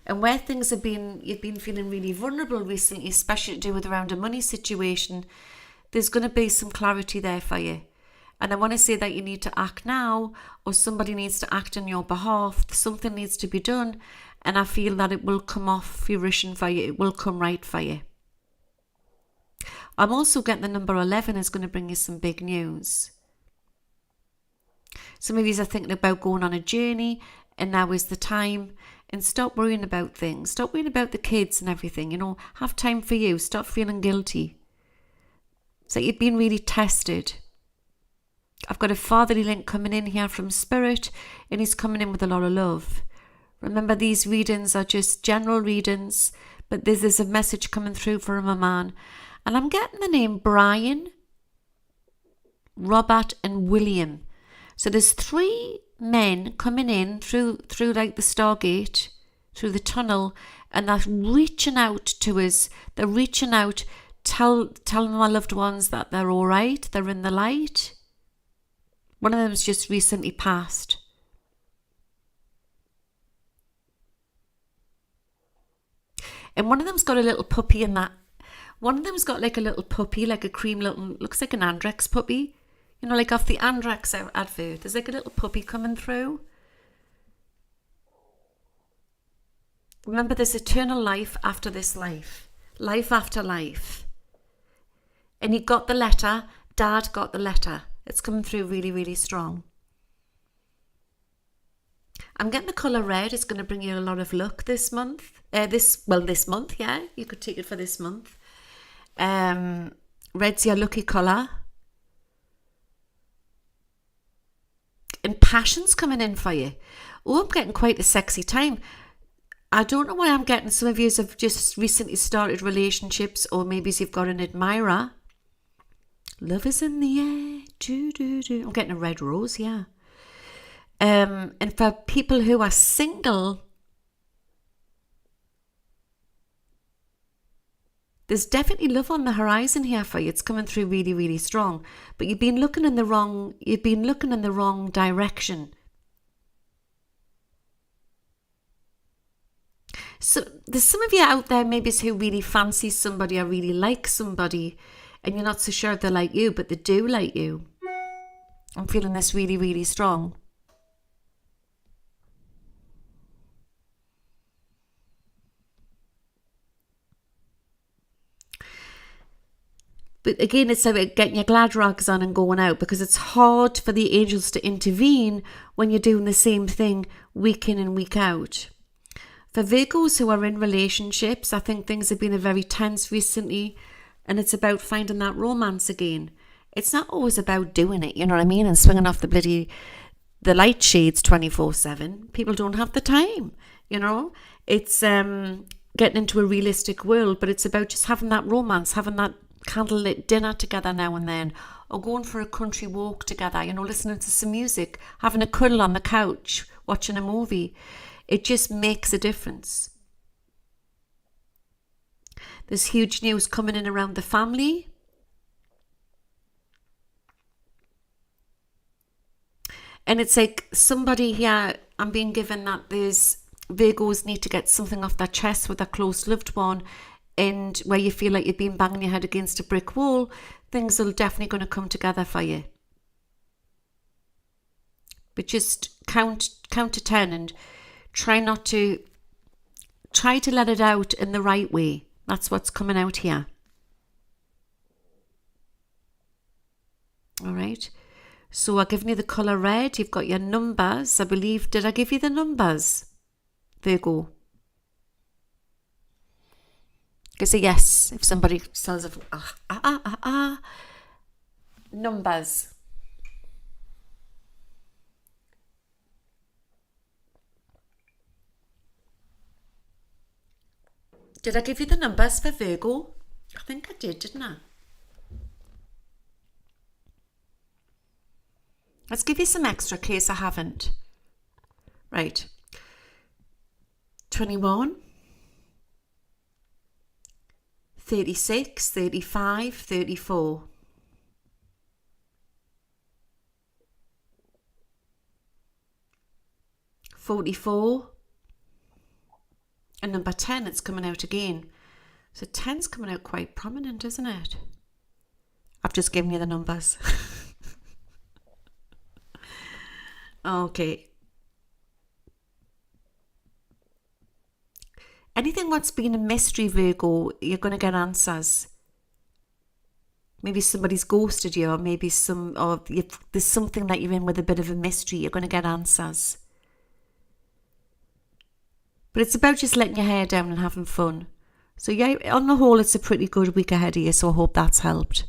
And where things have been, you've been feeling really vulnerable recently, especially to do with around a money situation, there's going to be some clarity there for you. And I want to say that you need to act now, or somebody needs to act on your behalf. Something needs to be done. And I feel that it will come off fruition for you. It will come right for you. I'm also getting the number 11 is going to bring you some big news. Some of you are thinking about going on a journey, and now is the time. And stop worrying about things. Stop worrying about the kids and everything. You know, have time for you. Stop feeling guilty. So you've been really tested. I've got a fatherly link coming in here from Spirit, and he's coming in with a lot of love. Remember, these readings are just general readings, but there's a message coming through from a man. And I'm getting the name Brian, Robert, and William. So there's 3 men coming in through like the Stargate, through the tunnel, and they're reaching out to us. They're reaching out, telling my loved ones that they're all right, they're in the light. One of them's just recently passed. And one of them's got a little puppy in that. One of them's got like a little puppy, like a cream little, looks like an Andrex puppy. You know, like off the Andrex advert. There's like a little puppy coming through. Remember, there's eternal life after this life. Life after life. And he got the letter. Dad got the letter. It's coming through really, really strong. I'm getting the colour red. It's going to bring you a lot of luck this month. This month, yeah. You could take it for this month. Red's your lucky colour. And passion's coming in for you. Oh, I'm getting quite a sexy time. I don't know why I'm getting. Some of you have just recently started relationships, or maybe you've got an admirer. Love is in the air. I'm getting a red rose, yeah. And for people who are single, there's definitely love on the horizon here for you. It's coming through really, really strong. But you've been looking in the wrong direction. So there's some of you out there maybe who really fancy somebody or really like somebody, and you're not so sure if they like you, but they do like you. I'm feeling this really, really strong. But again, it's about getting your glad rags on and going out, because it's hard for the angels to intervene when you're doing the same thing week in and week out. For Virgos who are in relationships, I think things have been very tense recently, and it's about finding that romance again. It's not always about doing it, you know what I mean, and swinging off the light shades 24/7. People don't have the time, you know. It's getting into a realistic world, but it's about just having that romance, having that candlelit dinner together now and then, or going for a country walk together, you know, listening to some music, having a cuddle on the couch, watching a movie. It just makes a difference. There's huge news coming in around the family. And it's like somebody here, I'm being given that there's Virgos need to get something off their chest with a close loved one, and where you feel like you've been banging your head against a brick wall, things are definitely going to come together for you. But just count to 10 and try to let it out in the right way. That's what's coming out here. All right. So I've given you the colour red. You've got your numbers. I believe, did I give you the numbers, Virgo? Give a yes if somebody says numbers. Did I give you the numbers for Virgo? I think I did, didn't I? Let's give you some extra in case I haven't. Right. 21, 36, 35, 34. 44. And number 10, it's coming out again. So 10's coming out quite prominent, isn't it? I've just given you the numbers. Okay. Anything that's been a mystery, Virgo, you're going to get answers. Maybe somebody's ghosted you, or maybe there's something that you're in with a bit of a mystery. You're going to get answers. But it's about just letting your hair down and having fun. So yeah, on the whole, it's a pretty good week ahead of you, so I hope that's helped.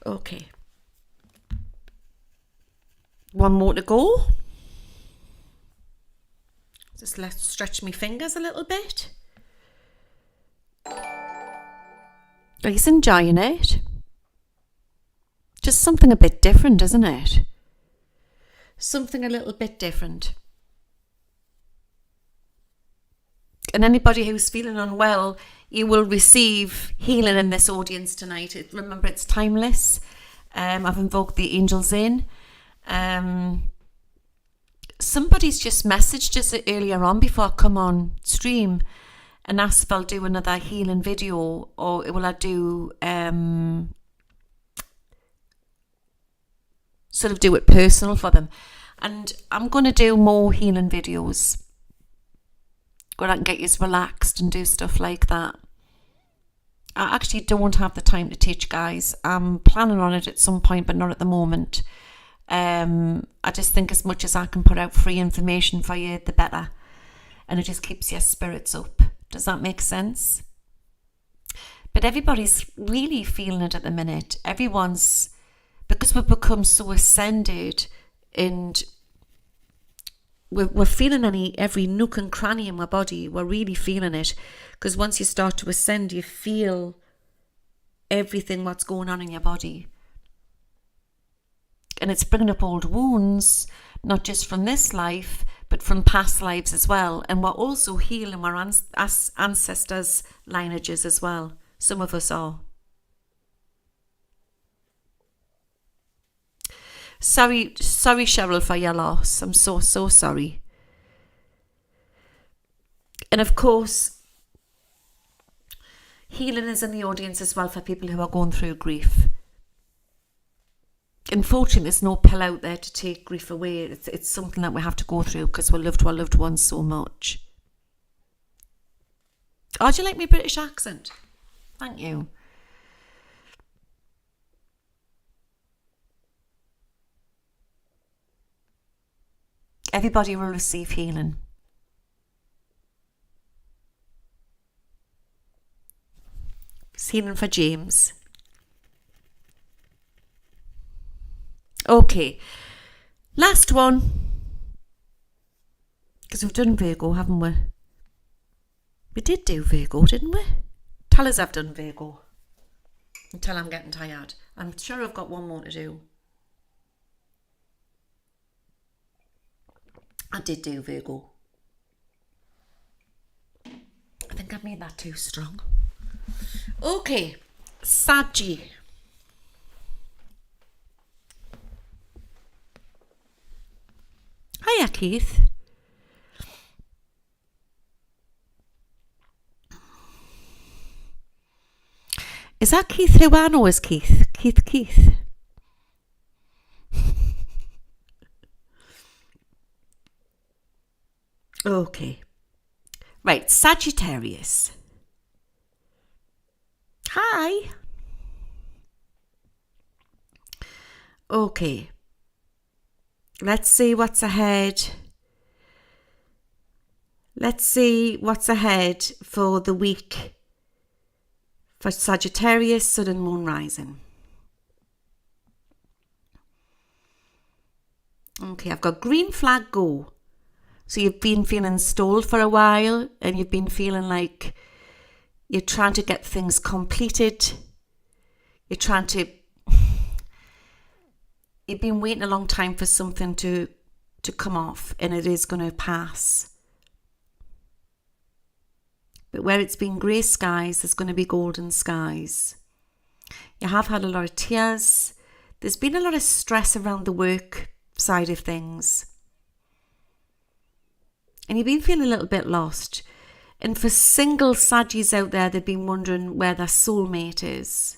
Okay. One more to go. Just let's stretch my fingers a little bit. Are you enjoying it? Just something a bit different, isn't it? Something a little bit different. And anybody who's feeling unwell, you will receive healing in this audience tonight. Remember, it's timeless. I've invoked the angels in. Somebody's just messaged us earlier on before I come on stream and asked if I'll do another healing video, or will I do sort of do it personal for them. And I'm going to do more healing videos where I can get you relaxed and do stuff like that. I actually don't have the time to teach, guys. I'm planning on it at some point, but not at the moment. I just think as much as I can put out free information for you, the better. And it just keeps your spirits up. Does that make sense? But everybody's really feeling it at the minute. Everyone's, because we've become so ascended and we're feeling every nook and cranny in my body. We're really feeling it. Because once you start to ascend, you feel everything what's going on in your body. And it's bringing up old wounds, not just from this life, but from past lives as well. And we're also healing our ancestors' lineages as well. Some of us are. Sorry, Cheryl, for your loss. I'm so sorry. And of course, healing is in the audience as well for people who are going through grief. Unfortunately, there's no pill out there to take grief away. It's something that we have to go through because we loved our loved ones so much. Oh, do you like my British accent? Thank you. Everybody will receive healing. It's healing for James. Okay, last one. Because we've done Virgo, haven't we? We did do Virgo, didn't we? Tell us I've done Virgo. Until I'm getting tired. I'm sure I've got one more to do. I did do Virgo. I think I've made that too strong. Okay, Saggy. Hiya, Keith. Is that Keith who I know as Keith? Keith. Okay. Right, Sagittarius. Hi. Okay. Let's see what's ahead. Let's see what's ahead for the week for Sagittarius, Sun and Moon rising. Okay, I've got green flag go. So you've been feeling stalled for a while and you've been feeling like you're trying to get things completed. You've been waiting a long time for something to come off, and it is going to pass. But where it's been grey skies, there's going to be golden skies. You have had a lot of tears. There's been a lot of stress around the work side of things. And you've been feeling a little bit lost. And for single Saggies out there, they've been wondering where their soulmate is.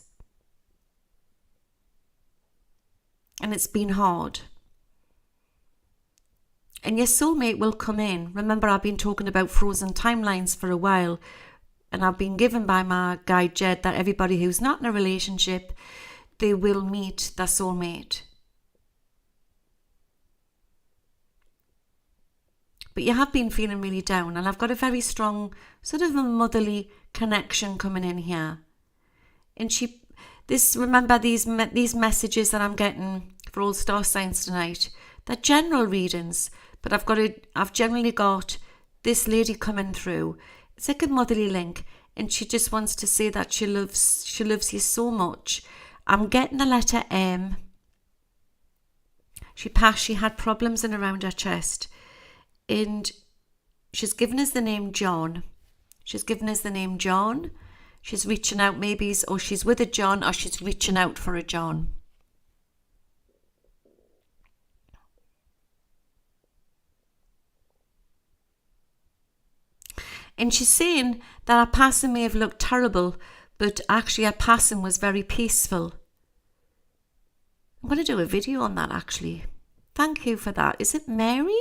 And it's been hard. And your soulmate will come in. Remember, I've been talking about frozen timelines for a while. And I've been given by my guide Jed that everybody who's not in a relationship, they will meet their soulmate. But you have been feeling really down. And I've got a very strong sort of a motherly connection coming in here. And remember these messages that I'm getting for all star signs tonight. They're general readings, but I've generally got this lady coming through. It's like a motherly link, and she just wants to say that she loves you so much. I'm getting the letter M. She had problems in around her chest, and she's given us the name John. She's reaching out, maybe, or she's with a John, or she's reaching out for a John. And she's saying that our passing may have looked terrible, but actually our passing was very peaceful. I'm going to do a video on that, actually. Thank you for that. Is it Mary?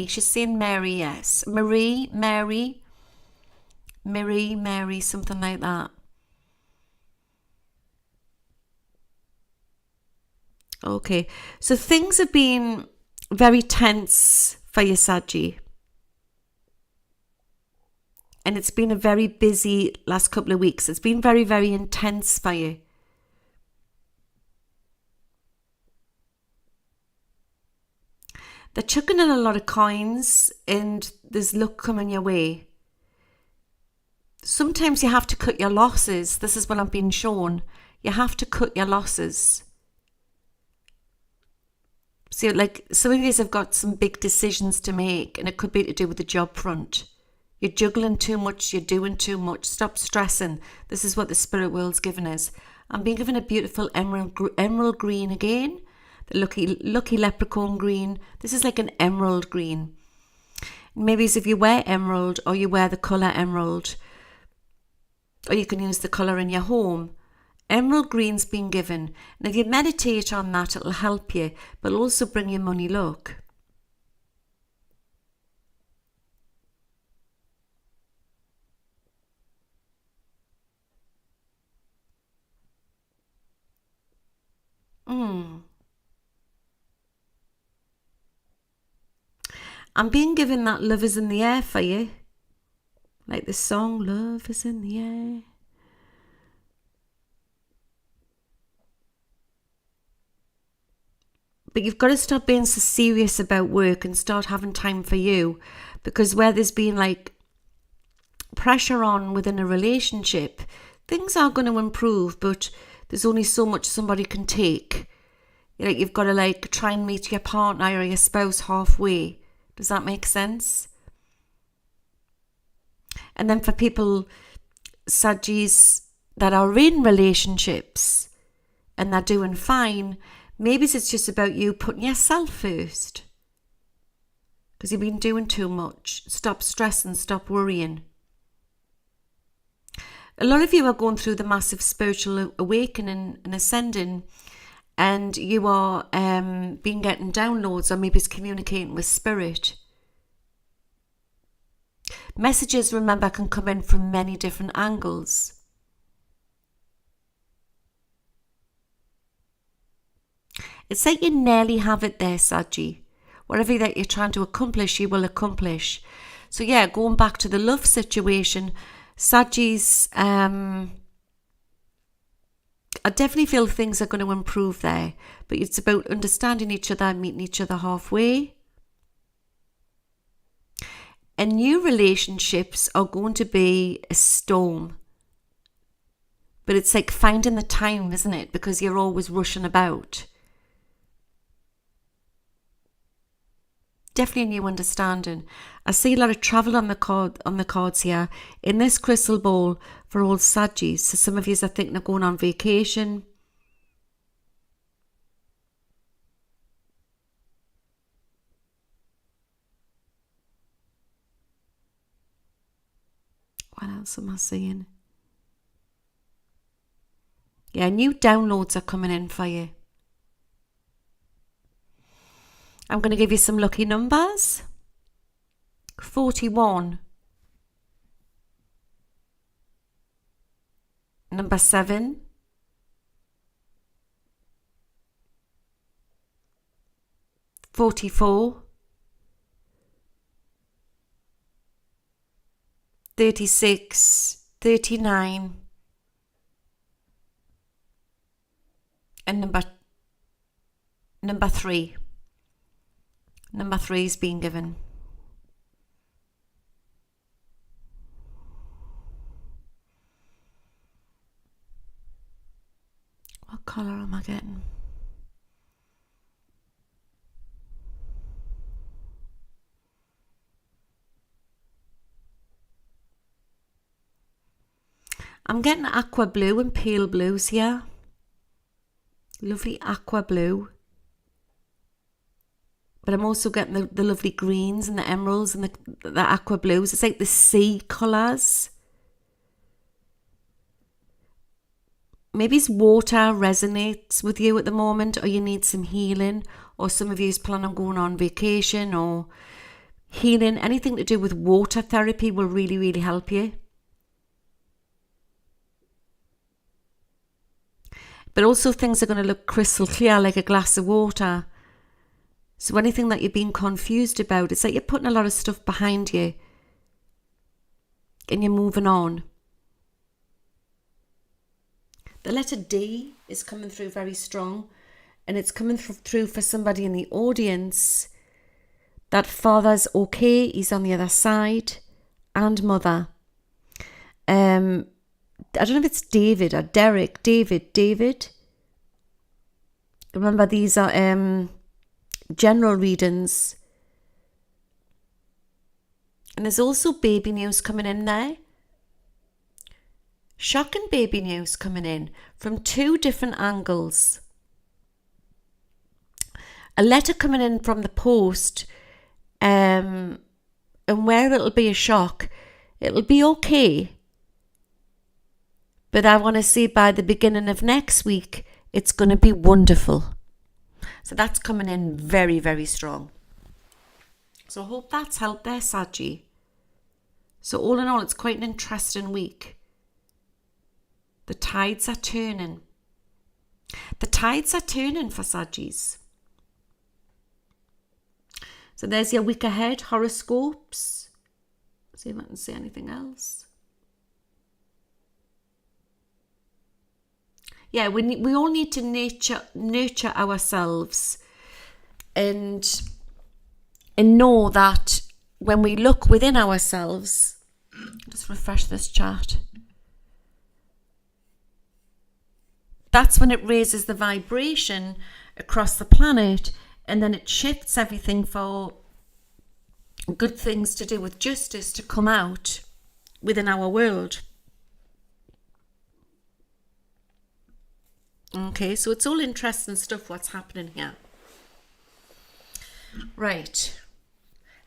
She's saying Mary, yes. Mary, something like that. Okay, so things have been very tense for your Saggy. And it's been a very busy last couple of weeks. It's been very, very intense for you. They're chucking in a lot of coins and there's luck coming your way. Sometimes you have to cut your losses. This is what I'm being shown. You have to cut your losses. So like some of you have got some big decisions to make, and it could be to do with the job front. You're juggling too much, you're doing too much. Stop stressing. This is what the spirit world's given us. I'm being given a beautiful emerald green again. The lucky leprechaun green. This is like an emerald green. Maybe as if you wear emerald, or you wear the colour emerald, or you can use the colour in your home. Emerald green's been given. And if you meditate on that, it'll help you, but it'll also bring you money luck. I'm being given that love is in the air for you. Like the song, Love is in the air. But you've got to stop being so serious about work and start having time for you. Because where there's been like pressure on within a relationship, things are going to improve, but there's only so much somebody can take. Like you've got to like try and meet your partner or your spouse halfway. Does that make sense? And then for people, Saggies, that are in relationships and they're doing fine, maybe it's just about you putting yourself first. Because you've been doing too much. Stop stressing, stop worrying. A lot of you are going through the massive spiritual awakening and ascending, and you are been getting downloads, or maybe it's communicating with spirit. Messages, remember, can come in from many different angles. It's like you nearly have it there, Saggy. Whatever that you're trying to accomplish, you will accomplish. So yeah, going back to the love situation, Saggies, I definitely feel things are going to improve there, but it's about understanding each other and meeting each other halfway. And new relationships are going to be a storm. But it's like finding the time, isn't it? Because you're always rushing about. Definitely a new understanding. I see a lot of travel on the cards here in this crystal ball for all Saggies. So some of you are thinking of going on vacation. What else am I seeing? Yeah, new downloads are coming in for you. I'm going to give you some lucky numbers. 41. Number 7. 44. 36. 39. And number 3. Number 3 is being given. What colour am I getting? I'm getting aqua blue and pale blues here. Lovely aqua blue. But I'm also getting the lovely greens and the emeralds and the aqua blues. It's like the sea colours. Maybe water resonates with you at the moment, or you need some healing, or some of you is planning on going on vacation or healing. Anything to do with water therapy will really, really help you. But also things are going to look crystal clear like a glass of water. So anything that you're being confused about, it's like you're putting a lot of stuff behind you and you're moving on. The letter D is coming through very strong, and it's coming through for somebody in the audience that father's okay, he's on the other side, and mother. I don't know if it's David or Derek. David. Remember, these are general readings. And there's also baby news coming in there. Shocking baby news coming in from two different angles. A letter coming in from the post, and where it'll be a shock, it'll be okay. But I want to say by the beginning of next week, it's going to be wonderful. So that's coming in very, very strong. So I hope that's helped there, Saggy. So all in all, it's quite an interesting week. The tides are turning. The tides are turning for Saggies. So there's your week ahead horoscopes. Let's see if I can say anything else. Yeah, we all need to nurture ourselves and know that when we look within ourselves, just refresh this chart. That's when it raises the vibration across the planet, and then it shifts everything for good things to do with justice to come out within our world. Okay, so it's all interesting stuff what's happening here. Right,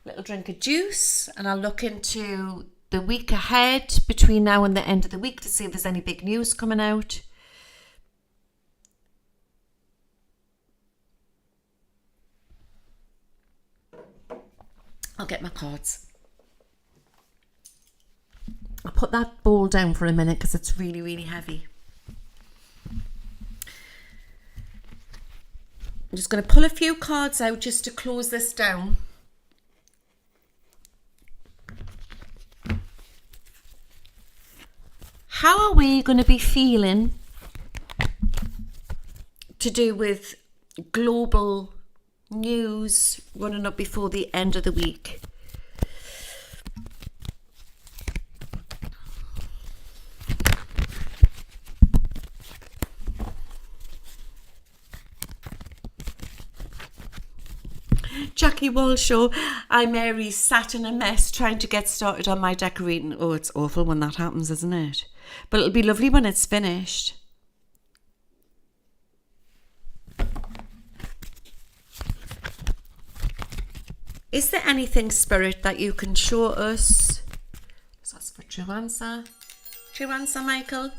little drink of juice, and I'll look into the week ahead between now and the end of the week to see if there's any big news coming out. I'll get my cards. I'll put that bowl down for a minute because it's really, really heavy. I'm just going to pull a few cards out just to close this down. How are we going to be feeling to do with global news running up before the end of the week? Jackie Walshaw, I'm Aries, Saturn a mess, trying to get started on my decorating. Oh, it's awful when that happens, isn't it? But it'll be lovely when it's finished. Is there anything, Spirit, that you can show us? That's for true answer. True answer, Michael.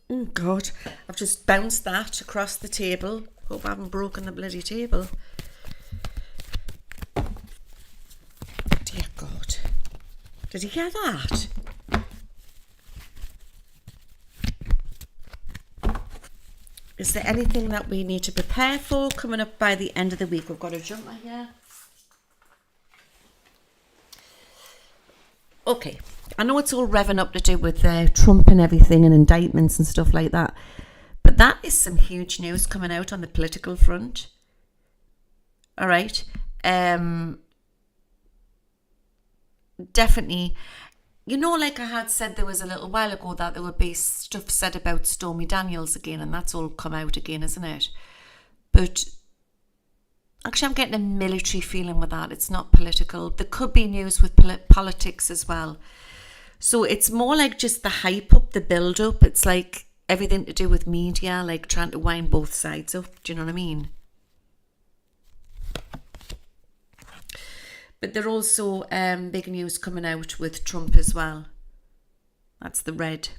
Oh, God. I've just bounced that across the table. Hope I haven't broken the bloody table. Dear God. Did you hear that? Is there anything that we need to prepare for coming up by the end of the week? We've got a jumper here. Okay, I know it's all revving up to do with Trump and everything and indictments and stuff like that. But that is some huge news coming out on the political front. All right. Definitely. You know, like I had said, there was a little while ago that there would be stuff said about Stormy Daniels again, and that's all come out again, isn't it? But actually, I'm getting a military feeling with that. It's not political. There could be news with politics as well. So it's more like just the hype up, the build up. It's like everything to do with media, like trying to wind both sides up. Do you know what I mean? But there are also big news coming out with Trump as well. That's the red.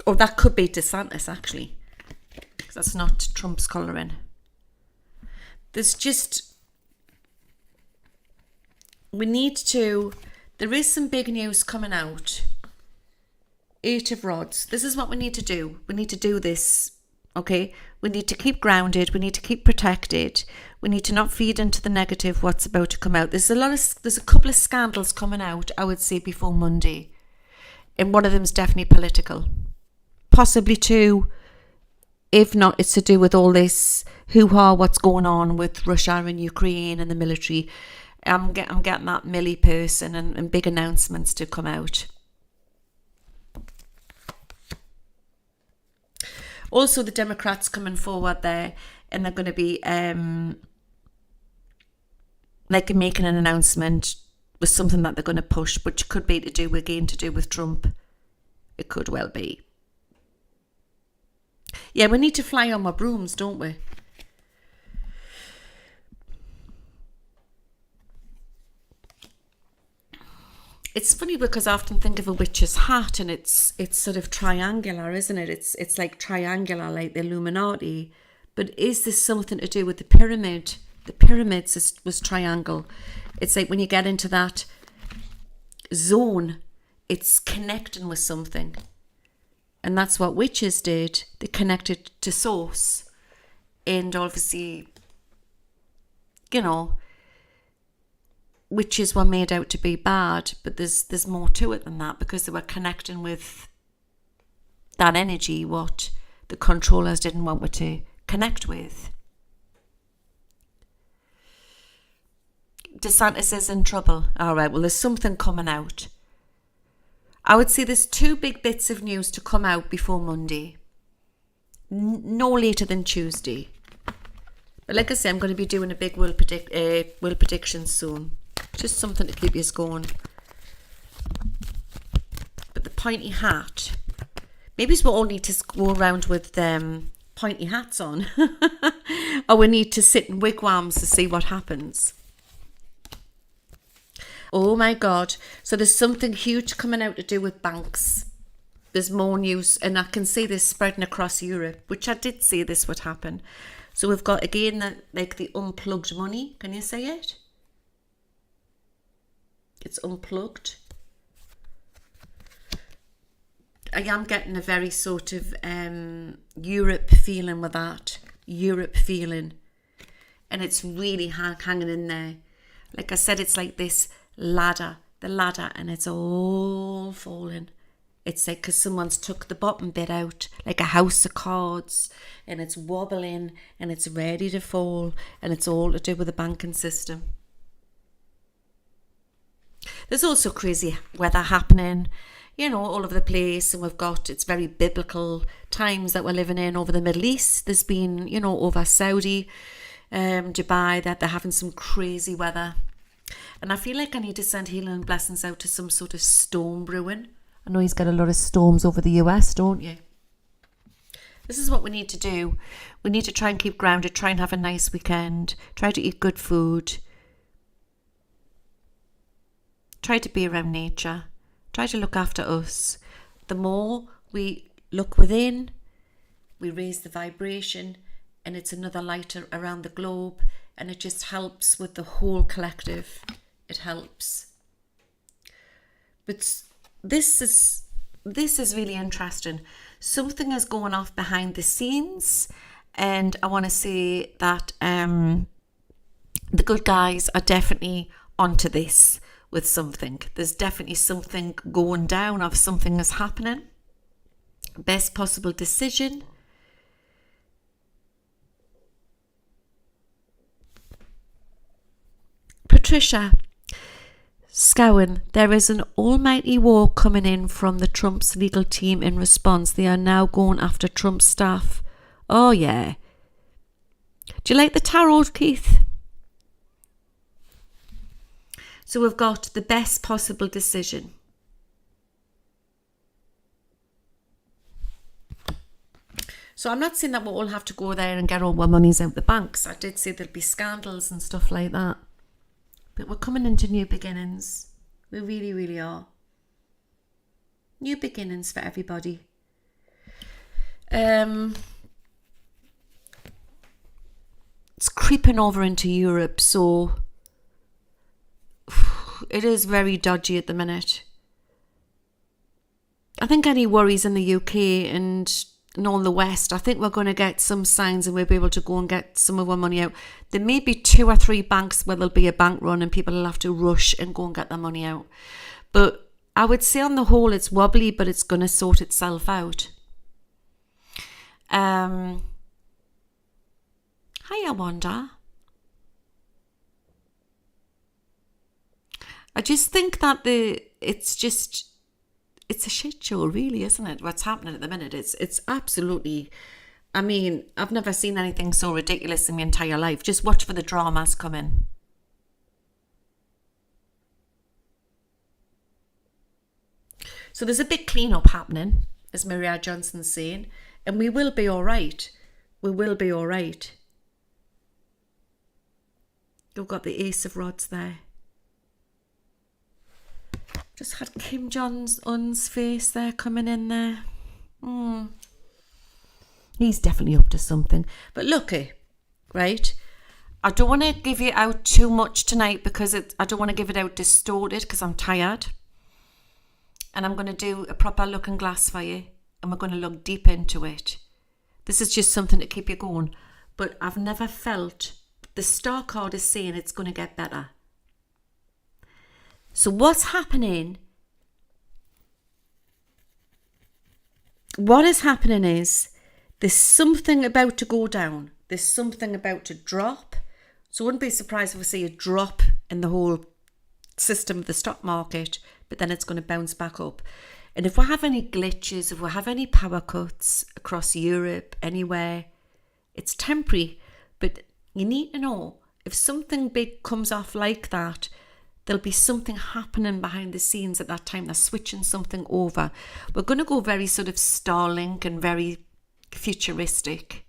Or that could be DeSantis, actually. Because that's not Trump's colouring. There's There is some big news coming out. 8 of Rods. This is what we need to do. We need to do this, okay? We need to keep grounded. We need to keep protected. We need to not feed into the negative what's about to come out. There's a couple of scandals coming out, I would say, before Monday. And one of them is definitely political. Possibly 2. If not, it's to do with all this hoo-ha, what's going on with Russia and Ukraine and the military. I'm getting that Millie person and big announcements to come out. Also, the Democrats coming forward there, and they're going to be like making an announcement with something that they're going to push, which could be to do with Trump. It could well be. Yeah, we need to fly on our brooms, don't we? It's funny because I often think of a witch's hat, and it's sort of triangular, isn't it? It's like triangular, like the Illuminati. But is this something to do with the pyramid? The pyramids was triangle. It's like when you get into that zone, it's connecting with something. And that's what witches did. They connected to source. And obviously, you know, witches were made out to be bad, but there's more to it than that, because they were connecting with that energy what the controllers didn't want her to connect with. DeSantis is in trouble. All right, well, there's something coming out. I would say there's 2 big bits of news to come out before Monday. No later than Tuesday. But like I say, I'm going to be doing a big world prediction soon. Just something to keep you going. But the pointy hat. Maybe we all need to go around with pointy hats on. Or we need to sit in wigwams to see what happens. Oh my God. So there's something huge coming out to do with banks. There's more news, and I can see this spreading across Europe, which I did say this would happen. So we've got, again, the unplugged money. Can you say it? It's unplugged. I am getting a very sort of Europe feeling with that. Europe feeling. And it's really hanging in there. Like I said, it's like this ladder, and it's all falling. It's like because someone's took the bottom bit out, like a house of cards, and it's wobbling, and it's ready to fall, and it's all to do with the banking system. There's also crazy weather happening, you know, all over the place, and it's very biblical times that we're living in over the Middle East. There's been, you know, over Saudi, Dubai, that they're having some crazy weather. And I feel like I need to send healing and blessings out to some sort of storm brewing. I know he's got a lot of storms over the US, don't you? This is what we need to do. We need to try and keep grounded, try and have a nice weekend, try to eat good food, try to be around nature, try to look after us. The more we look within, we raise the vibration, and it's another light around the globe, and it just helps with the whole collective. It helps. But this is really interesting. Something is going off behind the scenes, and I want to say that the good guys are definitely onto this with something. There's definitely something going down, or something is happening. Best possible decision. Patricia Scowen, there is an almighty war coming in from the Trump's legal team in response. They are now going after Trump's staff. Oh, yeah. Do you like the tarot, Keith? So we've got the best possible decision. So I'm not saying that we'll all have to go there and get all our monies out the banks. I did say there'll be scandals and stuff like that. But we're coming into new beginnings. We really, really are. New beginnings for everybody. It's creeping over into Europe, so it is very dodgy at the minute. I think any worries in the UK and all the West, I think we're going to get some signs and we'll be able to go and get some of our money out. There may be 2 or 3 banks where there'll be a bank run and people will have to rush and go and get their money out. But I would say on the whole it's wobbly, but it's going to sort itself out. Hiya, Wanda. I just think that it's a shit show, really, isn't it? What's happening at the minute? It's absolutely, I mean, I've never seen anything so ridiculous in my entire life. Just watch for the dramas coming. So there's a big clean-up happening, as Maria Johnson's saying, and we will be all right. We will be all right. You've got the Ace of Rods there. Just had Kim Jong-un's face there coming in there. He's definitely up to something. But looky, right? I don't want to give it out too much tonight because I don't want to give it out distorted because I'm tired. And I'm going to do a proper looking glass for you. And we're going to look deep into it. This is just something to keep you going. But I've never felt, the star card is saying it's going to get better. So what's happening? What is happening is there's something about to go down. There's something about to drop. So I wouldn't be surprised if we see a drop in the whole system of the stock market, but then it's going to bounce back up. And if we have any glitches, if we have any power cuts across Europe, anywhere, it's temporary. But you need to know, if something big comes off like that, there'll be something happening behind the scenes at that time. They're switching something over. We're going to go very sort of Starlink and very futuristic.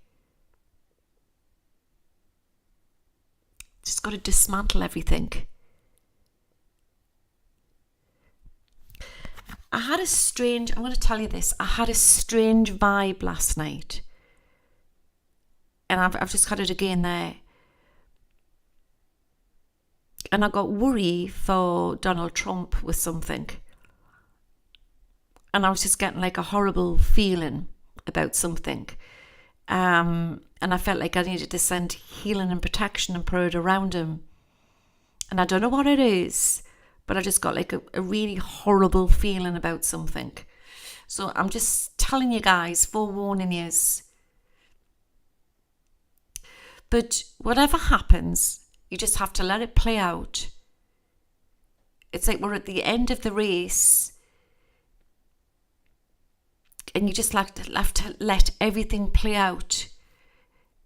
Just got to dismantle everything. I'm going to tell you this. I had a strange vibe last night. And I've just got it again there. And I got worried for Donald Trump with something. And I was just getting like a horrible feeling about something. And I felt like I needed to send healing and protection and prayer around him. And I don't know what it is, but I just got like a really horrible feeling about something. So I'm just telling you guys, forewarning yous. But whatever happens, you just have to let it play out. It's like we're at the end of the race and you just have to let everything play out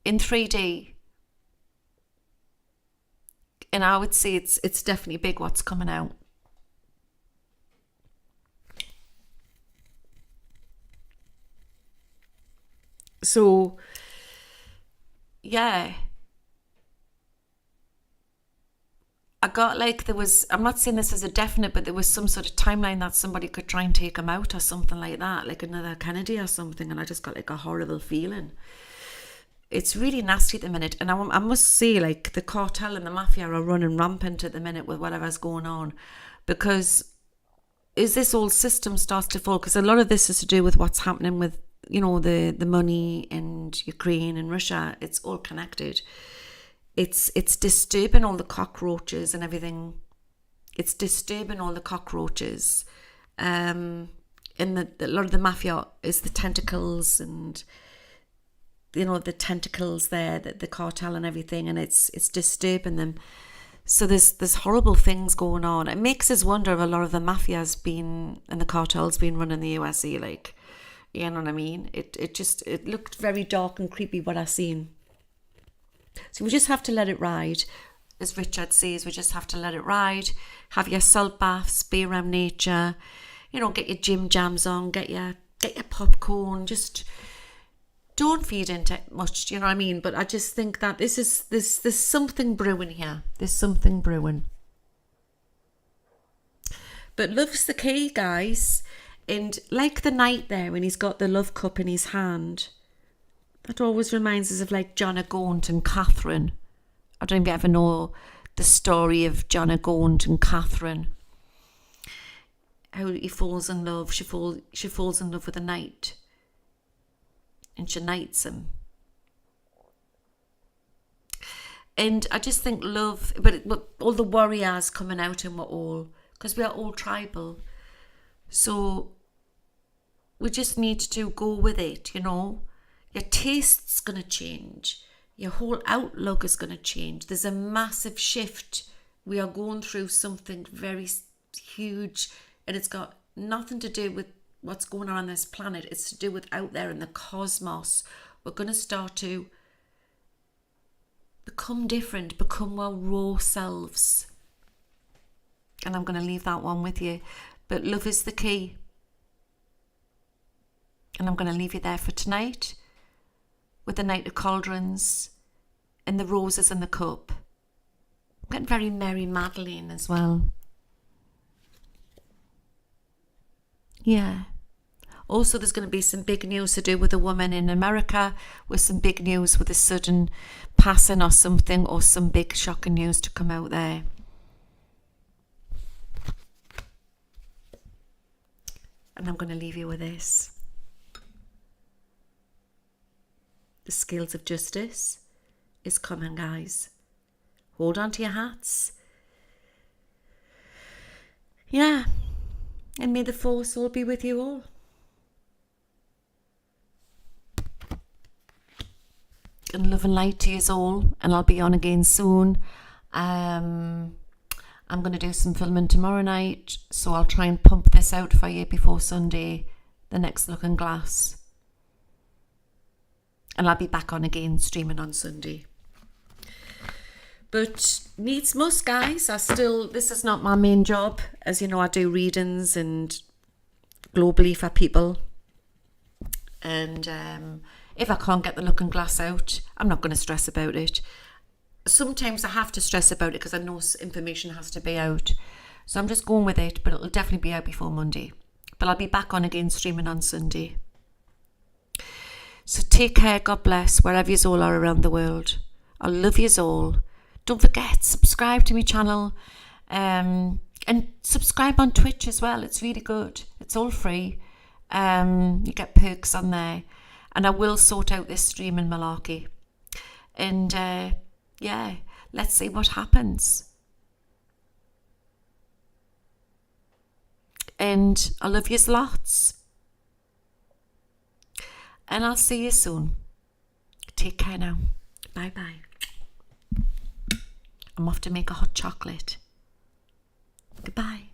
in 3D. And I would say it's definitely big what's coming out. So, yeah. I got like I'm not saying this as a definite, but there was some sort of timeline that somebody could try and take him out or something like that, like another Kennedy or something, and I just got like a horrible feeling. It's really nasty at the minute, and I must say, like, the cartel and the mafia are running rampant at the minute with whatever's going on, because as this whole system starts to fall, because a lot of this is to do with what's happening with, you know, the money and Ukraine and Russia, it's all connected. It's disturbing all the cockroaches and everything. It's disturbing all the cockroaches. And a lot of the mafia is the tentacles and, you know, the tentacles there, the cartel and everything, and it's disturbing them. So there's horrible things going on. It makes us wonder if a lot of the mafia's been and the cartel's been running the USA, like, you know what I mean? It looked very dark and creepy what I seen. So we just have to let it ride. As Richard says, we just have to let it ride. Have your salt baths, be around nature, you know, get your gym jams on, get your popcorn, just don't feed into it much, you know what I mean? But I just think that there's something brewing here. There's something brewing. But love's the key, guys. And like the knight there, when he's got the love cup in his hand, that always reminds us of like John o' Gaunt and Catherine. I don't know if you ever know the story of John Gaunt and Catherine. How he falls in love. She falls in love with a knight. And she knights him. And I just think love, but all the warriors coming out and we're all, because we are all tribal. So we just need to go with it, you know. Your taste's going to change. Your whole outlook is going to change. There's a massive shift. We are going through something very huge, and it's got nothing to do with what's going on this planet. It's to do with out there in the cosmos. We're going to start to become different, become our raw selves. And I'm going to leave that one with you. But love is the key. And I'm going to leave you there for tonight with the Knight of Cauldrons and the roses in the cup. I'm getting very Mary Magdalene as well. Yeah. Also, there's going to be some big news to do with a woman in America, with some big news with a sudden passing or something, or some big shocking news to come out there. And I'm going to leave you with this. The scales of justice is coming, guys. Hold on to your hats. Yeah. And may the force all be with you all. And love and light to you all. And I'll be on again soon. I'm going to do some filming tomorrow night. So I'll try and pump this out for you before Sunday. The next Looking Glass. And I'll be back on again streaming on Sunday. But needs must, guys. This is not my main job. As you know, I do readings and globally for people. And if I can't get the Looking Glass out, I'm not going to stress about it. Sometimes I have to stress about it because I know information has to be out. So I'm just going with it, but it'll definitely be out before Monday. But I'll be back on again streaming on Sunday. So take care, God bless, wherever you all are around the world. I love you all. Don't forget, subscribe to my channel. And subscribe on Twitch as well. It's really good. It's all free. You get perks on there. And I will sort out this streaming malarkey. And yeah, let's see what happens. And I love yous lots. And I'll see you soon. Take care now. Bye-bye. I'm off to make a hot chocolate. Goodbye.